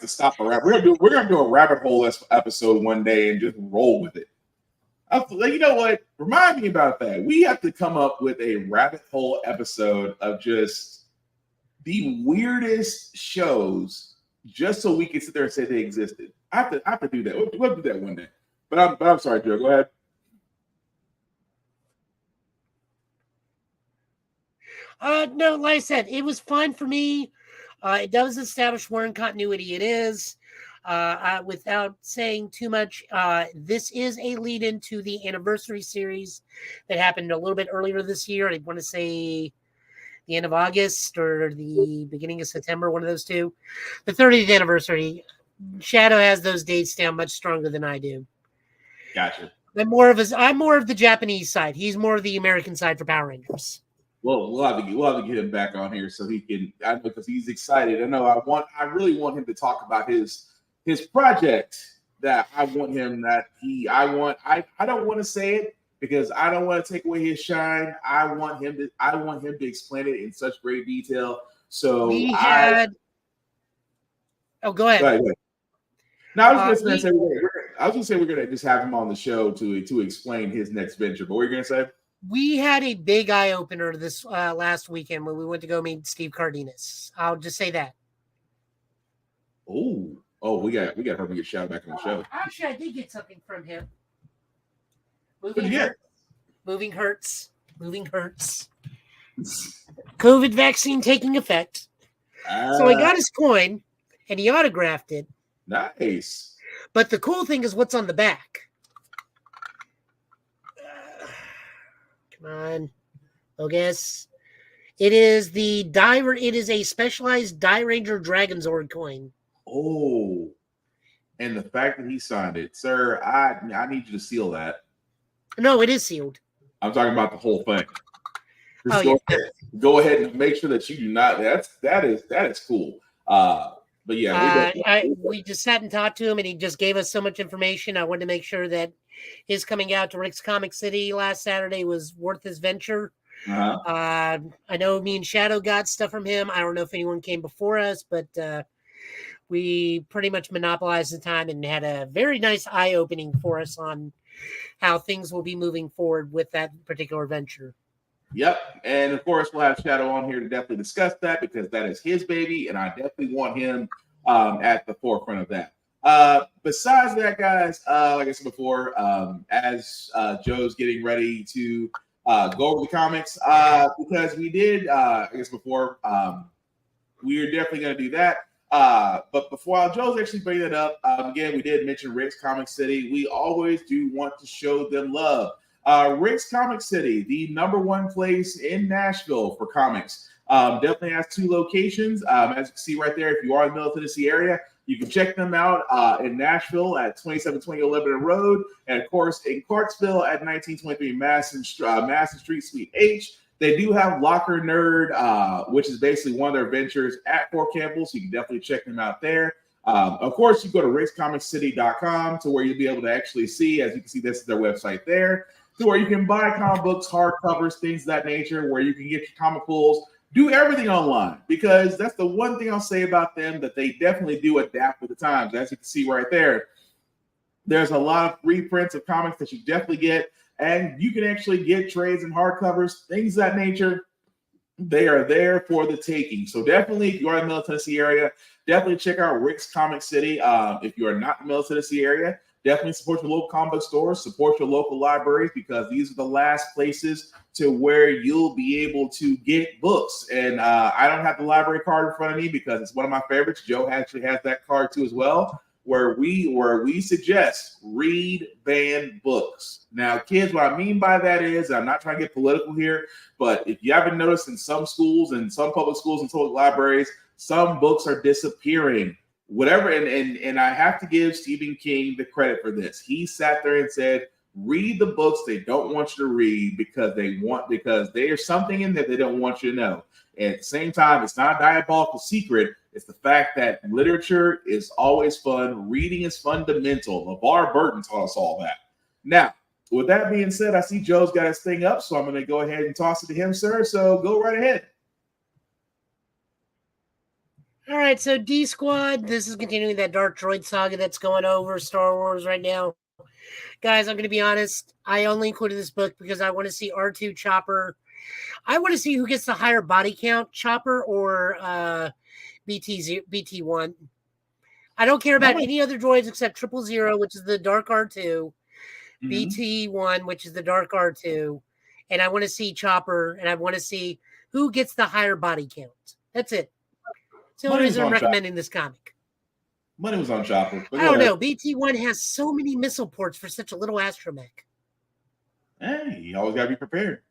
to stop a rabbit. We're gonna do a rabbit hole episode one day and just roll with it. You know what? Remind me about that. We have to come up with a rabbit hole episode of just the weirdest shows, just so we can sit there and say they existed. I have to do that. We'll do that one day. But I'm sorry, Joe. Go ahead. No, like I said, it was fine for me. It does establish where in continuity it is. Without saying too much, this is a lead into the anniversary series that happened a little bit earlier this year. I want to say the end of August or the beginning of September, one of those two. The 30th anniversary. Shadow has those dates down much stronger than I do. Gotcha. I'm more of the Japanese side. He's more of the American side for Power Rangers. Well, we'll have to get him back on here so he can, because he's excited. I know I really want him to talk about his project that I want him I don't want to say it because I don't want to take away his shine. I want him to explain it in such great detail. So we had. Go ahead. Go ahead. No, I was just gonna say we're gonna just have him on the show to explain his next venture. But what are you gonna say? We had a big eye opener this last weekend when we went to go meet Steve Cardenas. I'll just say that. Oh, we got her to get shout back on the show. Actually, I did get something from him. Moving hurts. COVID vaccine taking effect. So I got his coin and he autographed it. Nice. But the cool thing is what's on the back. Come on. Focus. It is a specialized Die Ranger Dragon Zord coin. Oh. And the fact that he signed it, sir, I need you to seal that. No, it is sealed. I'm talking about the whole thing. Go ahead and make sure that you do not. That is cool. But yeah, we just sat and talked to him, and he just gave us so much information. I wanted to make sure that his coming out to Rick's Comic City last Saturday was worth his venture. I know me and Shadow got stuff from him. I don't know if anyone came before us, but we pretty much monopolized the time and had a very nice eye opening for us on how things will be moving forward with that particular venture. Yep. And of course, we'll have Shadow on here to definitely discuss that because that is his baby. And I definitely want him at the forefront of that. Besides that, guys, like I said before, as Joe's getting ready to go over the comics, because we did, I guess before, we're definitely going to do that. But before Joe's actually bringing it up, again, we did mention Rick's Comic City. We always do want to show them love. Rick's Comic City, the #1 place in Nashville for comics. Definitely has 2 locations. As you can see right there, if you are in the Middle Tennessee area, you can check them out in Nashville at 2720 Lebanon Road, and of course in Clarksville at 1923 Madison Street, Suite H. They do have Locker Nerd, which is basically one of their ventures at Fort Campbell, so you can definitely check them out there. Of course, you go to rickscomiccity.com to where you'll be able to actually see, as you can see, this is their website there, to where you can buy comic books, hardcovers, things of that nature, where you can get your comic pulls, do everything online, because that's the one thing I'll say about them, that they definitely do adapt with the times. As you can see right there, there's a lot of reprints of comics that you definitely get, and you can actually get trades and hardcovers, things of that nature. They are there for the taking. So definitely, if you are in the Middle Tennessee area, definitely check out Rick's Comic City. If you are not in the Middle Tennessee area, definitely support your local comic book stores, support your local libraries, because these are the last places to where you'll be able to get books. And I don't have the library card in front of me because it's one of my favorites. Joe actually has that card too as well, where we suggest read banned books. Now, kids, what I mean by that is, I'm not trying to get political here, but if you haven't noticed, in some schools and some public schools and public libraries, some books are disappearing. Whatever, and I have to give Stephen King the credit for this. He sat there and said, read the books they don't want you to read because there's something in there they don't want you to know. And at the same time, it's not a diabolical secret. It's the fact that literature is always fun. Reading is fundamental. LeVar Burton taught us all that. Now, with that being said, I see Joe's got his thing up, so I'm going to go ahead and toss it to him, sir. So go right ahead. All right, so D Squad, this is continuing that Dark Droid saga that's going over Star Wars right now. Guys, I'm going to be honest. I only included this book because I want to see R2 Chopper. I want to see who gets the higher body count, Chopper or BT1. I don't care about any other droids except 000, which is the Dark R2, BT1, which is the Dark R2, and I want to see Chopper, and I want to see who gets the higher body count. That's it. That's the only reason I'm recommending this comic. Money was on Chopper. I don't know. BT1 has so many missile ports for such a little astromech. Hey, you always got to be prepared.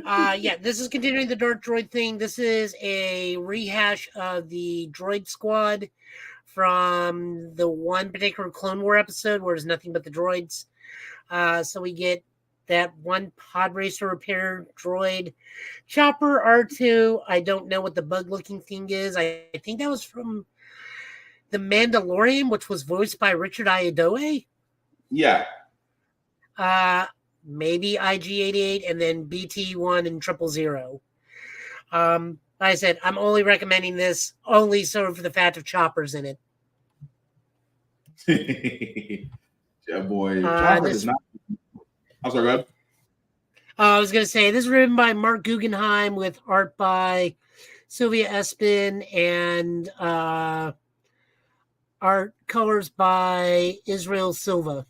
Yeah, this is continuing the Dark Droid thing. This is a rehash of the Droid Squad from the one particular Clone War episode where there's nothing but the droids. So we get that one pod racer repair droid, Chopper R2. I don't know what the bug-looking thing is. I think that was from The Mandalorian, which was voiced by Richard Ayoade. Yeah. Maybe IG-88, and then BT-1 and 000. Like I said, I'm only recommending this only so for the fact of Chopper's in it. Yeah, boy. Chopper This- does not. I'm sorry, go ahead. I was going to say, this is written by Mark Guggenheim with art by Sylvia Espin and art colors by Israel Silva.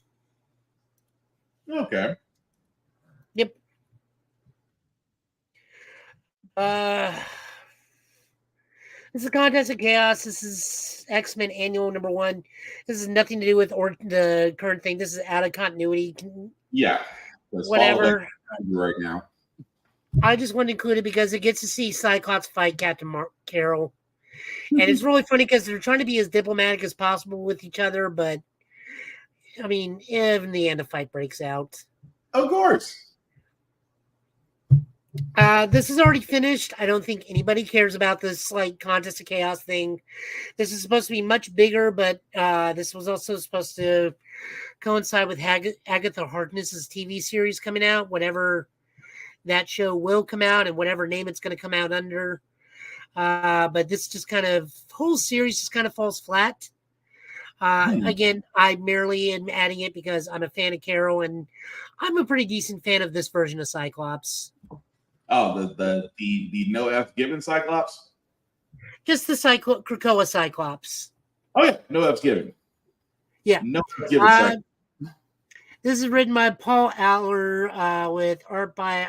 Okay. Yep. This is Contest of Chaos. This is X-Men Annual #1. This has nothing to do with the current thing. This is out of continuity. Yeah. Let's Whatever. follow that right now. I just want to include it because it gets to see Cyclops fight Captain Carol. And it's really funny because they're trying to be as diplomatic as possible with each other, but I mean, in the end, a fight breaks out. Of course. This is already finished. I don't think anybody cares about this like Contest of Chaos thing. This is supposed to be much bigger, but this was also supposed to coincide with Agatha Harkness's TV series coming out, whatever that show will come out and whatever name it's going to come out under. But this just kind of whole series just kind of falls flat. Again, I merely am adding it because I'm a fan of Carol and I'm a pretty decent fan of this version of Cyclops. Oh, the no F given Cyclops? Just the Krakoa Cyclops. Oh yeah, no F's given. Yeah. No F's given Cyclops. This is written by Paul Aller with art by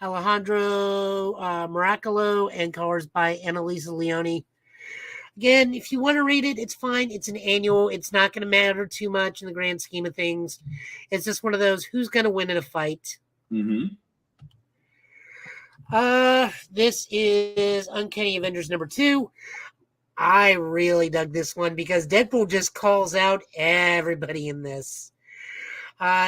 Alejandro Miracolo and colors by Annalisa Leone. Again, if you want to read it, it's fine. It's an annual. It's not going to matter too much in the grand scheme of things. It's just one of those, who's going to win in a fight? Mm-hmm. This is Uncanny Avengers #2. I really dug this one because Deadpool just calls out everybody in this.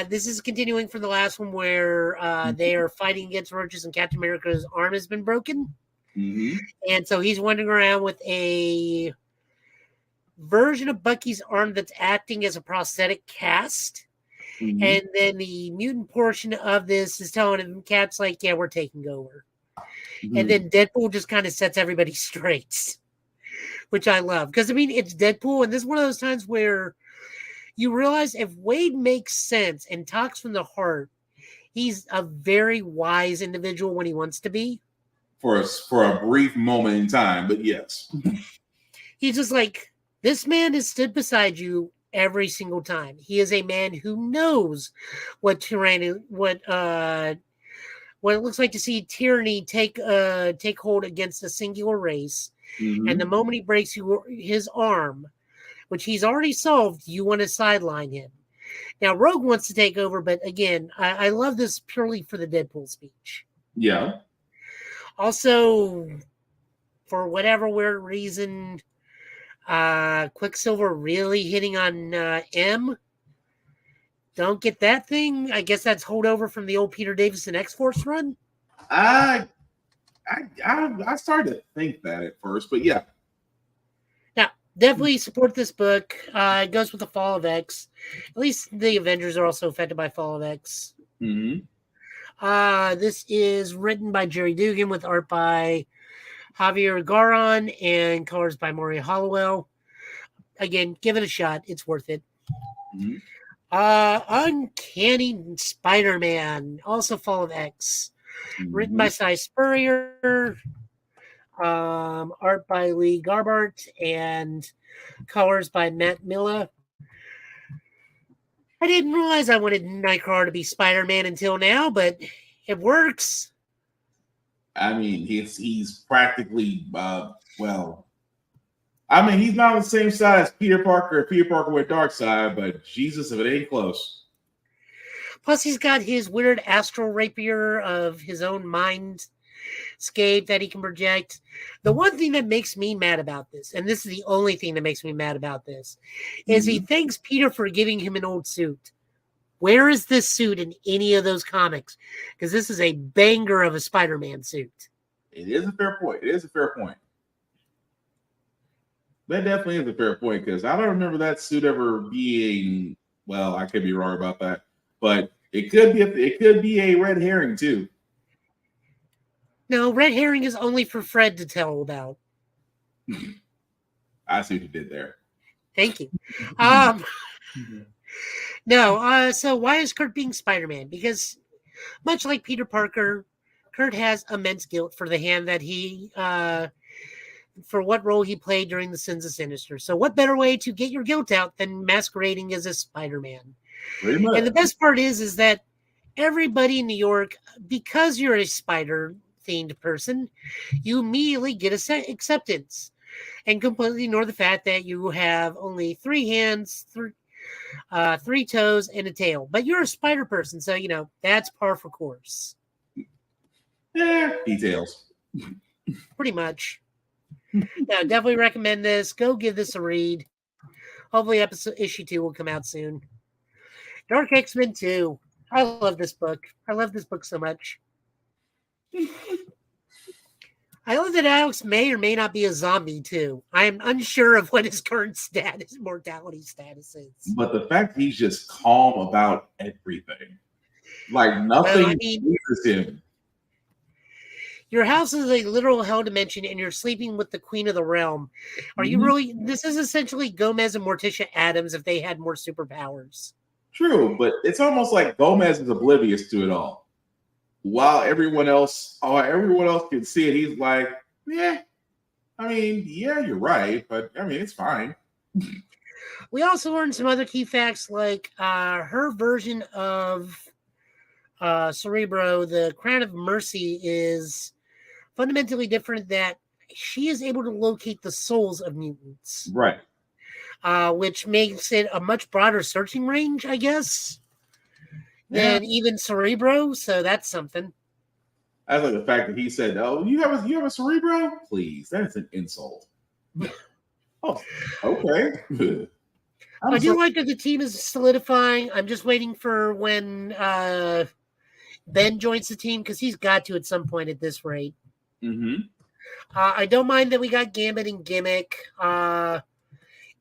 This is continuing from the last one where they are fighting against roaches and Captain America's arm has been broken. Mm-hmm. And so he's wandering around with a version of Bucky's arm that's acting as a prosthetic cast. Mm-hmm. And then the mutant portion of this is telling him, Cat's like, yeah, we're taking over. Mm-hmm. And then Deadpool just kind of sets everybody straight, which I love. Because, I mean, it's Deadpool, and this is one of those times where you realize if Wade makes sense and talks from the heart, he's a very wise individual when he wants to be. For a brief moment in time, but yes. He's just like, this man has stood beside you every single time. He is a man who knows what it looks like to see tyranny take hold against a singular race. Mm-hmm. And the moment he breaks his arm, which he's already solved, you want to sideline him. Now, Rogue wants to take over, but again, I love this purely for the Deadpool speech. Yeah. Also, for whatever weird reason, Quicksilver really hitting on M. Don't get that thing. I guess that's holdover from the old Peter Davison X-Force run. I started to think that at first, but yeah. Now, definitely support this book. It goes with the Fall of X. At least the Avengers are also affected by Fall of X. Mm-hmm. This is written by Jerry Dugan with art by Javier Garon and colors by Maury Hollowell. Again, give it a shot. It's worth it. Mm-hmm. Uncanny Spider-Man, also Fall of X. Mm-hmm. Written by Cy Spurrier. Art by Lee Garbart and colors by Matt Milla. I didn't realize I wanted Nightcrawler to be Spider-Man until now, but it works. I mean, he's practically, he's not on the same side as Peter Parker with Darkseid, but Jesus, if it ain't close. Plus, he's got his weird astral rapier of his own mindscape that he can project. The one thing that makes me mad about this, and this is the only thing that makes me mad about this, is he thanks Peter for giving him an old suit. Where is this suit in any of those comics? Because this is a banger of a Spider-Man suit. It is a fair point. That definitely is a fair point, because I don't remember that suit ever being, well, I could be wrong about that. but it could be a red herring too. No, red herring is only for Fred to tell about. I see what you did there. Thank you. So why is Kurt being Spider-Man? Because much like Peter Parker, Kurt has immense guilt for the hand that he for what role he played during the Sins of Sinister. So what better way to get your guilt out than masquerading as a Spider-Man? Pretty much. And the best part is that everybody in New York, because you're a spider-themed person, you immediately get acceptance and completely ignore the fact that you have only 3 hands, 3 toes, and a tail. But you're a spider person, so, that's par for course. Yeah, details. Pretty much. No, definitely recommend this. Go give this a read. Hopefully issue 2 will come out soon. Dark X-Men 2. I love this book. I love this book so much. I love that Alex may or may not be a zombie too. I am unsure of what his current mortality status is. But the fact he's just calm about everything. Like nothing phases him. Your house is a literal hell dimension and you're sleeping with the queen of the realm. Are you really? This is essentially Gomez and Morticia Addams if they had more superpowers. True, but it's almost like Gomez is oblivious to it all. While everyone else can see it, he's like, yeah, you're right, but it's fine. We also learned some other key facts, like her version of Cerebro, the Crown of Mercy, is fundamentally different, that she is able to locate the souls of mutants. Right. Which makes it a much broader searching range, I guess, than even Cerebro. So that's something. I like the fact that he said, "Oh, you have a Cerebro? Please, that is an insult." Oh, okay. I do like that the team is solidifying. I'm just waiting for when Ben joins the team, because he's got to at some point at this rate. Mm-hmm. I don't mind that we got Gambit and Gimmick.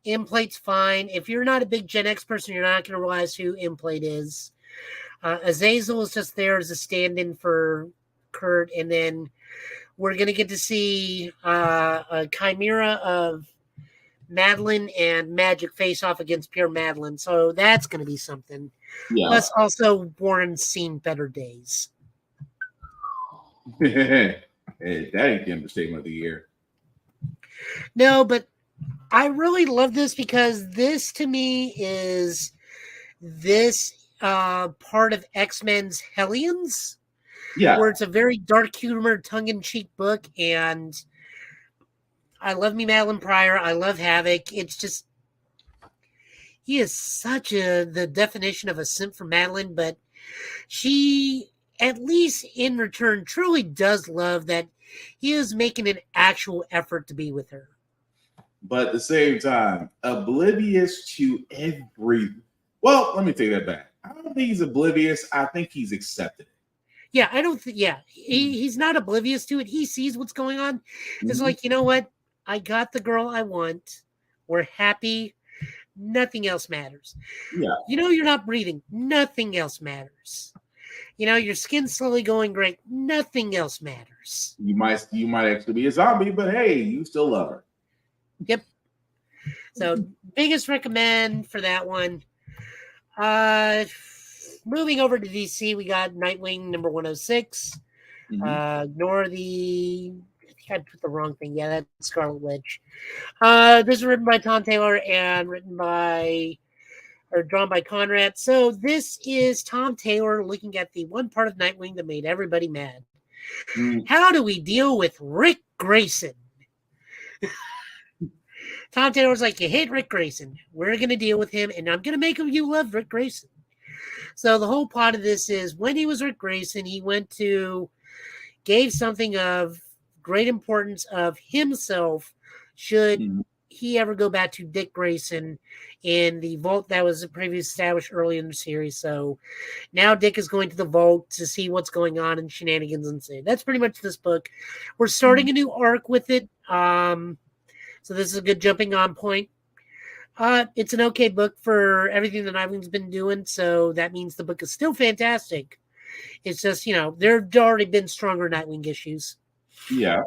Implate's fine. If you're not a big Gen X person, you're not going to realize who Implate is. Azazel is just there as a stand-in for Kurt, and then we're going to get to see a chimera of Madeline and Magic face off against pure Madeline. So that's going to be something. Yeah. Plus, also, Warren's seen better days. Hey, that ain't the understatement of the year. No, but I really love this because this, to me, is this part of X-Men's Hellions. Yeah. Where it's a very dark humor, tongue-in-cheek book, and I love me Madeline Pryor. I love Havoc. It's just, he is such the definition of a simp for Madeline, but she, at least in return, truly does love that he is making an actual effort to be with her. But at the same time, oblivious to everything. Well, let me take that back. I don't think he's oblivious. I think he's accepted it. Yeah, I don't think, he's not oblivious to it. He sees what's going on. It's like, you know what? I got the girl I want. We're happy. Nothing else matters. Yeah. You're not breathing. Nothing else matters. Your skin's slowly going great. Nothing else matters. You might actually be a zombie, but hey, you still love her. Yep. So biggest recommend for that one. Moving over to DC, we got Nightwing number 106. Ignore the, I think I put the wrong thing. Yeah, that's Scarlet Witch. This is written by Tom Taylor and drawn by Conrad. So this is Tom Taylor looking at the one part of Nightwing that made everybody mad. How do we deal with Rick Grayson? Tom Taylor's like, you hate Rick Grayson. We're going to deal with him, and I'm going to make you love Rick Grayson. So the whole plot of this is, when he was Rick Grayson, he gave something of great importance of himself should he ever go back to Dick Grayson in the vault that was previously established early in the series. So now Dick is going to the vault to see what's going on in shenanigans and say, that's pretty much this book. We're starting a new arc with it. So this is a good jumping on point. It's an okay book for everything that Nightwing's been doing, so that means the book is still fantastic. It's just, there have already been stronger Nightwing issues. Yeah.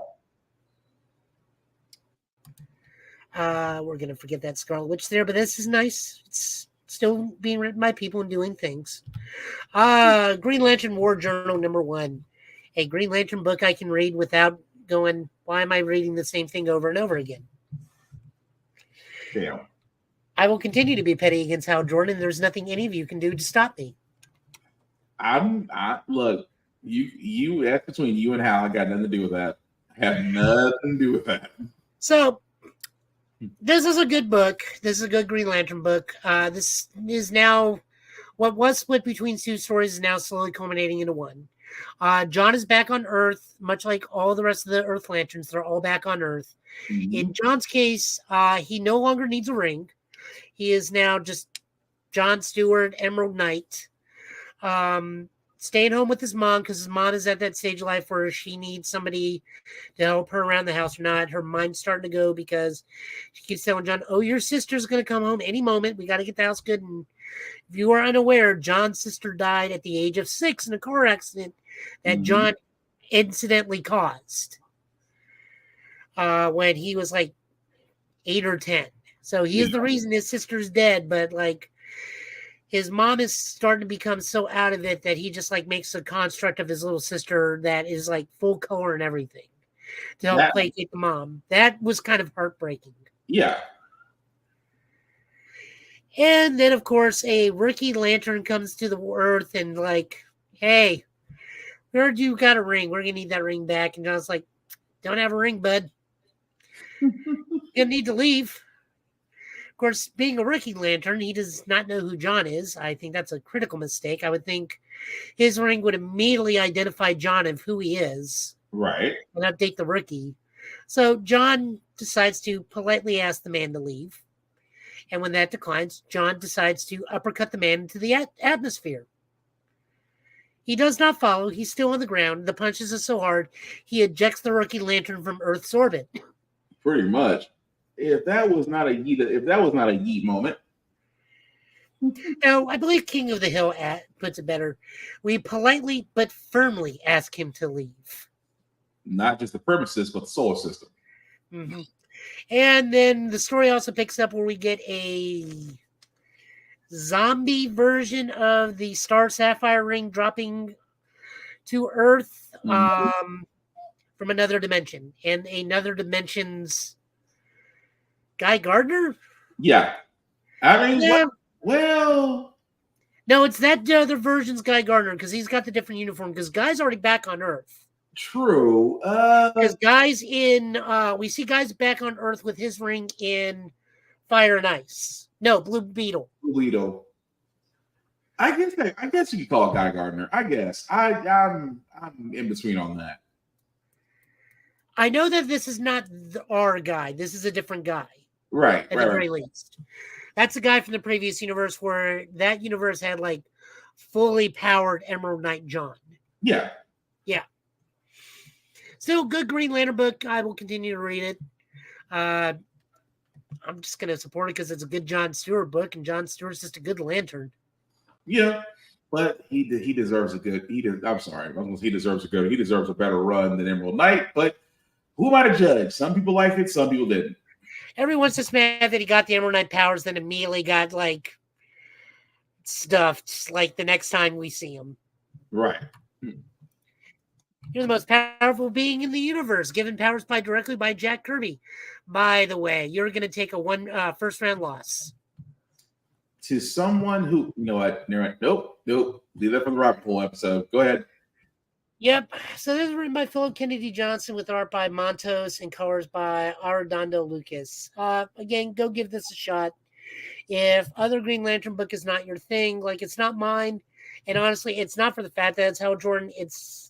We're going to forget that Scarlet Witch there, but this is nice. It's still being written by people and doing things. Green Lantern War Journal #1. A Green Lantern book I can read without going, why am I reading the same thing over and over again? Damn. I will continue to be petty against Hal Jordan. There's nothing any of you can do to stop me. Look, you that's between you and Hal. I got nothing to do with that. I have nothing to do with that. So this is a good book. This is a good Green Lantern book. This is now what was split between two stories is now slowly culminating into one. John is back on Earth, much like all the rest of the Earth Lanterns. They're all back on Earth. Mm-hmm. In John's case, he no longer needs a ring. He is now just John Stewart, Emerald Knight, staying home with his mom because his mom is at that stage of life where she needs somebody to help her around the house or not. Her mind's starting to go because she keeps telling John, oh, your sister's going to come home any moment. We got to get the house good. And if you are unaware, John's sister died at the age of 6 in a car accident that John incidentally caused when he was like 8 or 10. So he is the reason his sister's dead, but like his mom is starting to become so out of it that he just like makes a construct of his little sister that is like full color and everything to help placate the mom. That was kind of heartbreaking. Yeah. And then, of course, a rookie lantern comes to the Earth and like, hey, we heard you got a ring. We're going to need that ring back. And John's like, don't have a ring, bud. You're going to need to leave. Of course, being a rookie lantern, he does not know who John is. I think that's a critical mistake. I would think his ring would immediately identify John of who he is. Right. And update the rookie. So John decides to politely ask the man to leave. And when that declines, John decides to uppercut the man into the atmosphere. He does not follow. He's still on the ground. The punches are so hard, he ejects the rookie lantern from Earth's orbit. Pretty much. If that was not a yeet moment. No, I believe King of the Hill puts it better. We politely but firmly ask him to leave. Not just the premises, but the solar system. Mm-hmm. And then the story also picks up where we get a zombie version of the Star Sapphire ring dropping to Earth from another dimension. And another dimension's Guy Gardner? Yeah. I mean, well. No, it's that other version's Guy Gardner because he's got the different uniform because Guy's already back on Earth. True. Because Guy's we see Guy's back on Earth with his ring in Fire and Ice. No, Blue Beetle. Blue Beetle. I guess you could call it Guy Gardner. I guess. I'm in between on that. I know that this is not our guy. This is a different guy. Right. At the very least. That's a guy from the previous universe where that universe had like fully powered Emerald Knight John. Yeah. Yeah. Still good Green Lantern book. I will continue to read it. I'm just going to support it because it's a good John Stewart book, and John Stewart's just a good lantern. Yeah, but he deserves a good. He deserves a good. He deserves a better run than Emerald Knight. But who am I to judge? Some people liked it. Some people didn't. Everyone's just mad that he got the Emerald Knight powers, then immediately got like stuffed. Like the next time we see him, right? You're the most powerful being in the universe, given powers directly by Jack Kirby. By the way, you're going to take a first round loss to someone who, you know what? Nope. Leave that for the Robert Poole episode. Go ahead. Yep. So this is written by Philip Kennedy Johnson with art by Montos and colors by Arredondo Lucas. Again, go give this a shot. If other Green Lantern book is not your thing, like it's not mine, and honestly, it's not for the fact that it's Hal Jordan. It's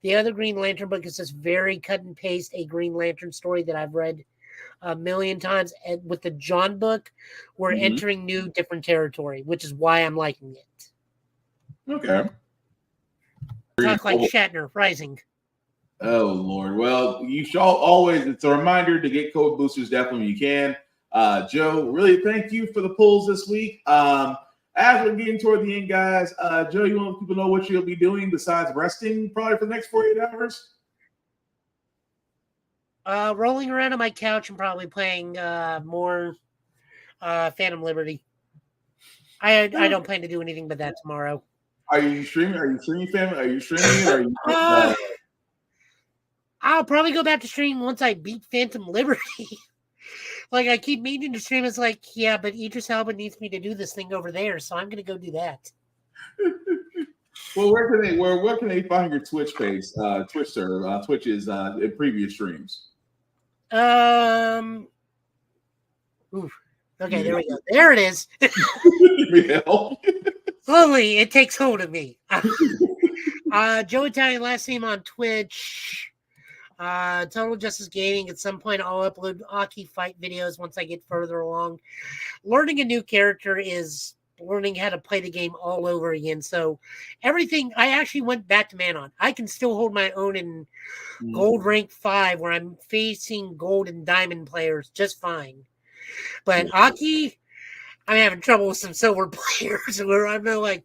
the other Green Lantern book is just very cut and paste a Green Lantern story that I've read a million times. And with the John book, we're entering new, different territory, which is why I'm liking it. Okay. Talk like Shatner, Rising. Oh, Lord. Well, you should always, it's a reminder to get code boosters definitely when you can. Joe, really thank you for the pulls this week. As we're getting toward the end, guys, Joe, you want people to know what you'll be doing besides resting probably for the next 48 hours? Rolling around on my couch and probably playing more Phantom Liberty. I don't plan to do anything but that tomorrow. Are you streaming? Are you streaming, family? Are you streaming? Or are you? I'll probably go back to stream once I beat Phantom Liberty. Like, I keep meaning to stream. It's like, yeah, but Idris Elba needs me to do this thing over there, so I'm going to go do that. Well, where can they find your Twitch page, Twitch server, Twitch's in previous streams? Ooh. Okay, there we go. There it is. Slowly, it takes hold of me. Joe Italian last name on Twitch. Total Justice Gaming. At some point, I'll upload Aki fight videos once I get further along. Learning a new character is learning how to play the game all over again. So everything, I actually went back to Manon. I can still hold my own in gold rank 5 where I'm facing gold and diamond players just fine. But Aki, I'm having trouble with some silver players where I'm like,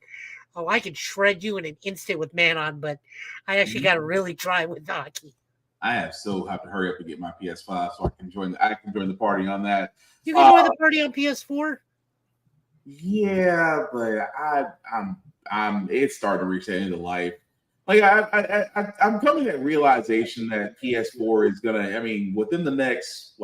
oh, I could shred you in an instant with Manon, but I actually got to really try with Aki. I have to hurry up and get my PS5 so I can join the party on that. You can join the party on PS4? Yeah, but I'm it's starting to reach the end of life. Like I'm coming to that realization that PS4 is gonna, I mean, within the next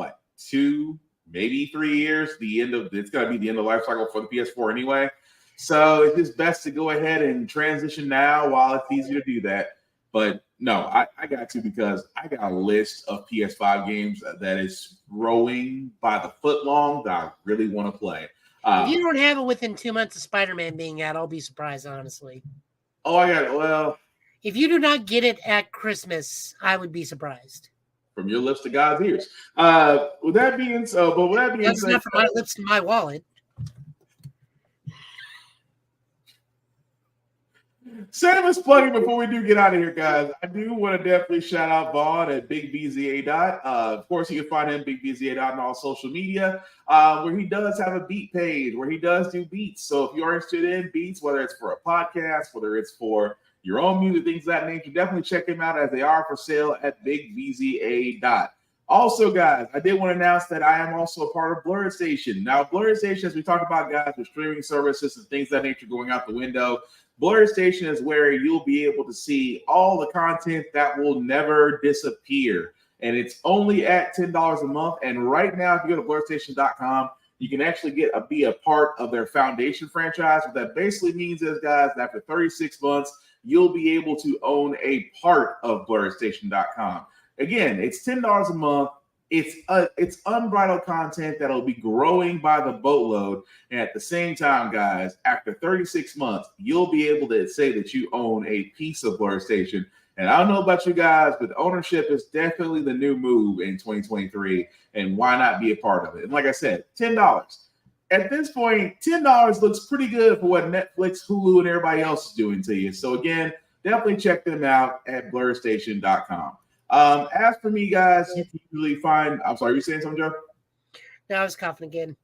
2, maybe 3 years, it's gonna be the end of life cycle for the PS4 anyway. So it's just best to go ahead and transition now while it's easy to do that. But no, I got to, because I got a list of PS5 games that is growing by the foot long that I really want to play. If you don't have it within 2 months of Spider-Man being out, I'll be surprised, honestly. Oh, I got it. Well, if you do not get it at Christmas, I would be surprised. From your lips to God's ears. With that being said, that's not from my lips to my wallet. Shameless plugging before we do get out of here, guys. I do want to definitely shout out Vaughn at Big BZA Dot. Of course, you can find him Big BZA Dot on all social media, where he does have a beat page, where he does do beats. So if you're interested in beats, whether it's for a podcast, whether it's for your own music, things of that nature, definitely check him out, as they are for sale at Big BZA Dot. Also, guys, I did want to announce that I am also a part of Blurred Station. Now, Blurred Station, as we talked about, guys, with streaming services and things of that nature going out the window, Blurred Station is where you'll be able to see all the content that will never disappear. And it's only at $10 a month. And right now, if you go to blurredstation.com, you can actually be a part of their foundation franchise. What that basically means is, guys, that after 36 months, you'll be able to own a part of blurredstation.com. Again, it's $10 a month. It's unbridled content that'll be growing by the boatload. And at the same time, guys, after 36 months, you'll be able to say that you own a piece of Blurred Station. And I don't know about you guys, but ownership is definitely the new move in 2023. And why not be a part of it? And like I said, $10. At this point, $10 looks pretty good for what Netflix, Hulu, and everybody else is doing to you. So again, definitely check them out at blurredstation.com. As for me, guys, you can usually find. I'm sorry, you saying something, Joe? No, I was coughing again.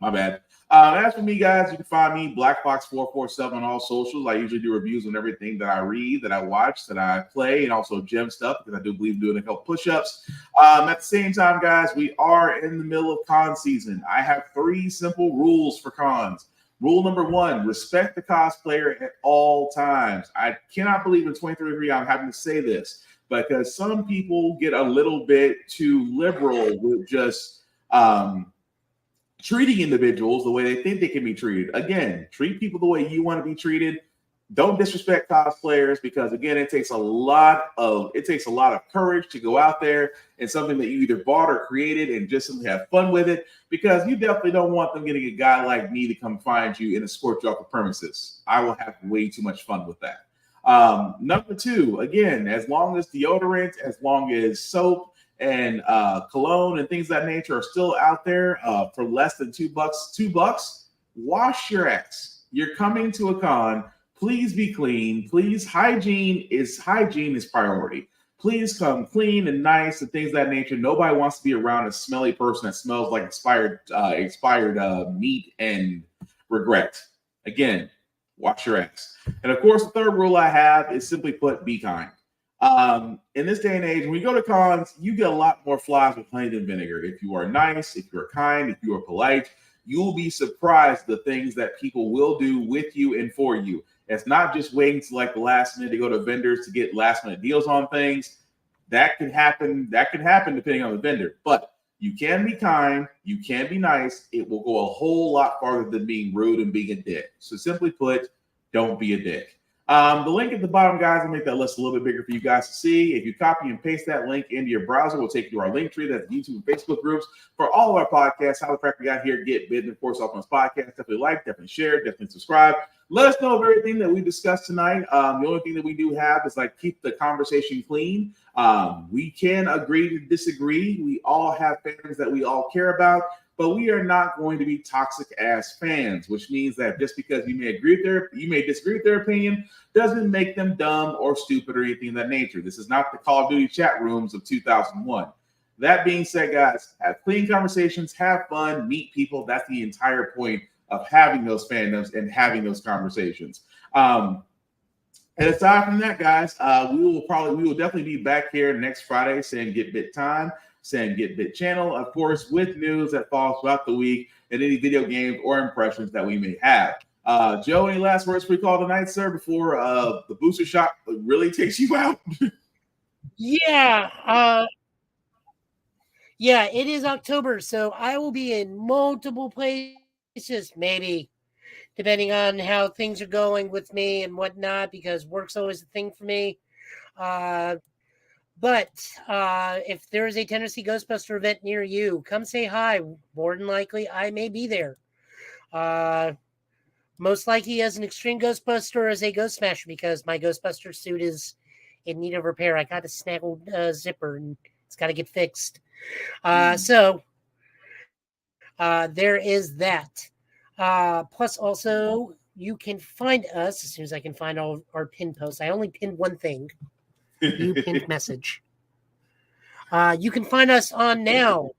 My bad. As for me, guys, you can find me BlackBox447 on all socials. I usually do reviews on everything that I read, that I watch, that I play, and also gem stuff, because I do believe in doing a couple push-ups. At the same time, guys, we are in the middle of con season. I have 3 simple rules for cons. Rule number 1, respect the cosplayer at all times. I cannot believe in 2023 I'm having to say this, because some people get a little bit too liberal with just treating individuals the way they think they can be treated. Again, treat people the way you want to be treated. Don't disrespect cosplayers, because again, it takes a lot of courage to go out there and something that you either bought or created and just simply have fun with it, because you definitely don't want them getting a guy like me to come find you and escort you off the premises. I will have way too much fun with that. Number 2, again, as long as deodorant, as long as soap and cologne and things of that nature are still out there for less than $2, wash your ass. You're coming to a con. Please be clean. Please, hygiene is priority. please come clean and nice and things of that nature. Nobody wants to be around a smelly person that smells like expired meat and regret. Again, wash your ass. And of course, the third rule I have is simply put, be kind. In this day and age, when you go to cons, you get a lot more flies with honey than vinegar. If you are nice, if you're kind, if you are polite, you will be surprised the things that people will do with you and for you. It's not just waiting to like the last minute to go to vendors to get last minute deals on things. That can happen. That can happen depending on the vendor. But you can be kind. You can be nice. It will go a whole lot farther than being rude and being a dick. So simply put, don't be a dick. The link at the bottom, guys, I'll make that list a little bit bigger for you guys to see. If you copy and paste that link into your browser, we'll take you to our link tree. That's YouTube and Facebook groups for all of our podcasts. How the Crack we got here, Get Bit, and of course, off on this podcast. Definitely like, definitely share, definitely subscribe. Let us know of everything that we discussed tonight. The only thing that we do have is like keep the conversation clean. We can agree to disagree. We all have fans that we all care about, but we are not going to be toxic ass fans, which means that just because you may disagree with their opinion doesn't make them dumb or stupid or anything of that nature. This is not the Call of Duty chat rooms of 2001. That being said, guys, have clean conversations, have fun, meet people. That's the entire point of having those fandoms and having those conversations. And aside from that, guys, we will definitely be back here next Friday saying Get Bit time, saying Get Bit channel, of course, with news that falls throughout the week and any video games or impressions that we may have. Joe, any last words for you call tonight, sir, before the booster shot really takes you out? Yeah. It is October, so I will be in multiple places, maybe, depending on how things are going with me and whatnot, because work's always a thing for me. But if there is a Tennessee Ghostbuster event near you, come say hi. More than likely, I may be there. Most likely as an extreme Ghostbuster or as a Ghost Smasher, because my Ghostbuster suit is in need of repair. I got a snaggled zipper, and it's got to get fixed. So there is that. Plus, also, you can find us, as soon as I can find all our pin posts. I only pinned one thing. You pinned message. You can find us on now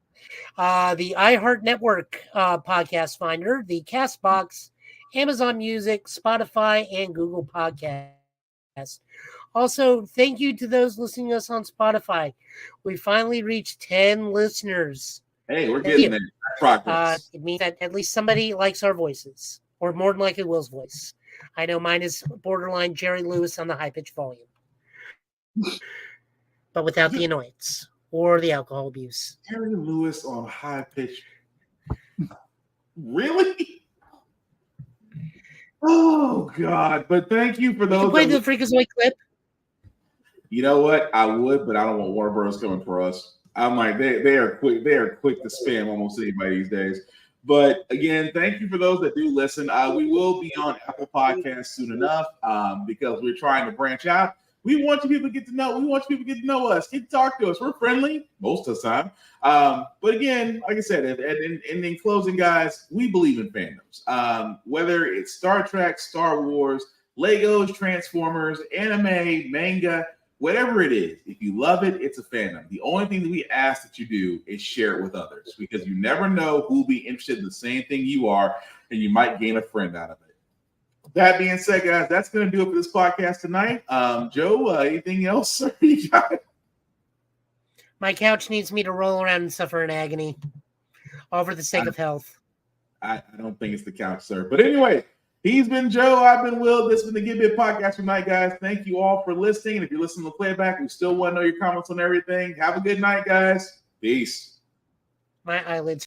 the iHeart Network podcast finder, the Castbox, Amazon Music, Spotify, and Google Podcasts. Also, thank you to those listening to us on Spotify. We finally reached 10 listeners. Hey, we're getting there. Progress. It means that at least somebody likes our voices, or more than likely Will's voice. I know mine is borderline Jerry Lewis on the high-pitched volume, but without the annoyance or the alcohol abuse. Jerry Lewis on high pitch. Really? Oh God! But thank you for those. You play the Freakazoid clip. You know what? I would, but I don't want Warner Bros. Coming for us. I'm like they are quick. They are quick to spam almost anybody these days. But again, thank you for those that do listen. We will be on Apple Podcasts soon enough because we're trying to branch out. We want you people to get to know. We want you people to get to know us. Get to talk to us. We're friendly most of the time. But again, like I said, in closing, guys, we believe in fandoms. Whether it's Star Trek, Star Wars, Legos, Transformers, anime, manga, whatever it is, if you love it, it's a fandom. The only thing that we ask that you do is share it with others, because you never know who will be interested in the same thing you are, and you might gain a friend out of it. That being said, guys, that's going to do it for this podcast tonight. Joe, anything else you got? My couch needs me to roll around and suffer in agony, all for the sake of health. I don't think it's the couch, sir. But anyway, he's been Joe. I've been Will. This has been the Get Bit podcast tonight, guys. Thank you all for listening. And if you're listening to playback, we still want to know your comments on everything. Have a good night, guys. Peace. My eyelids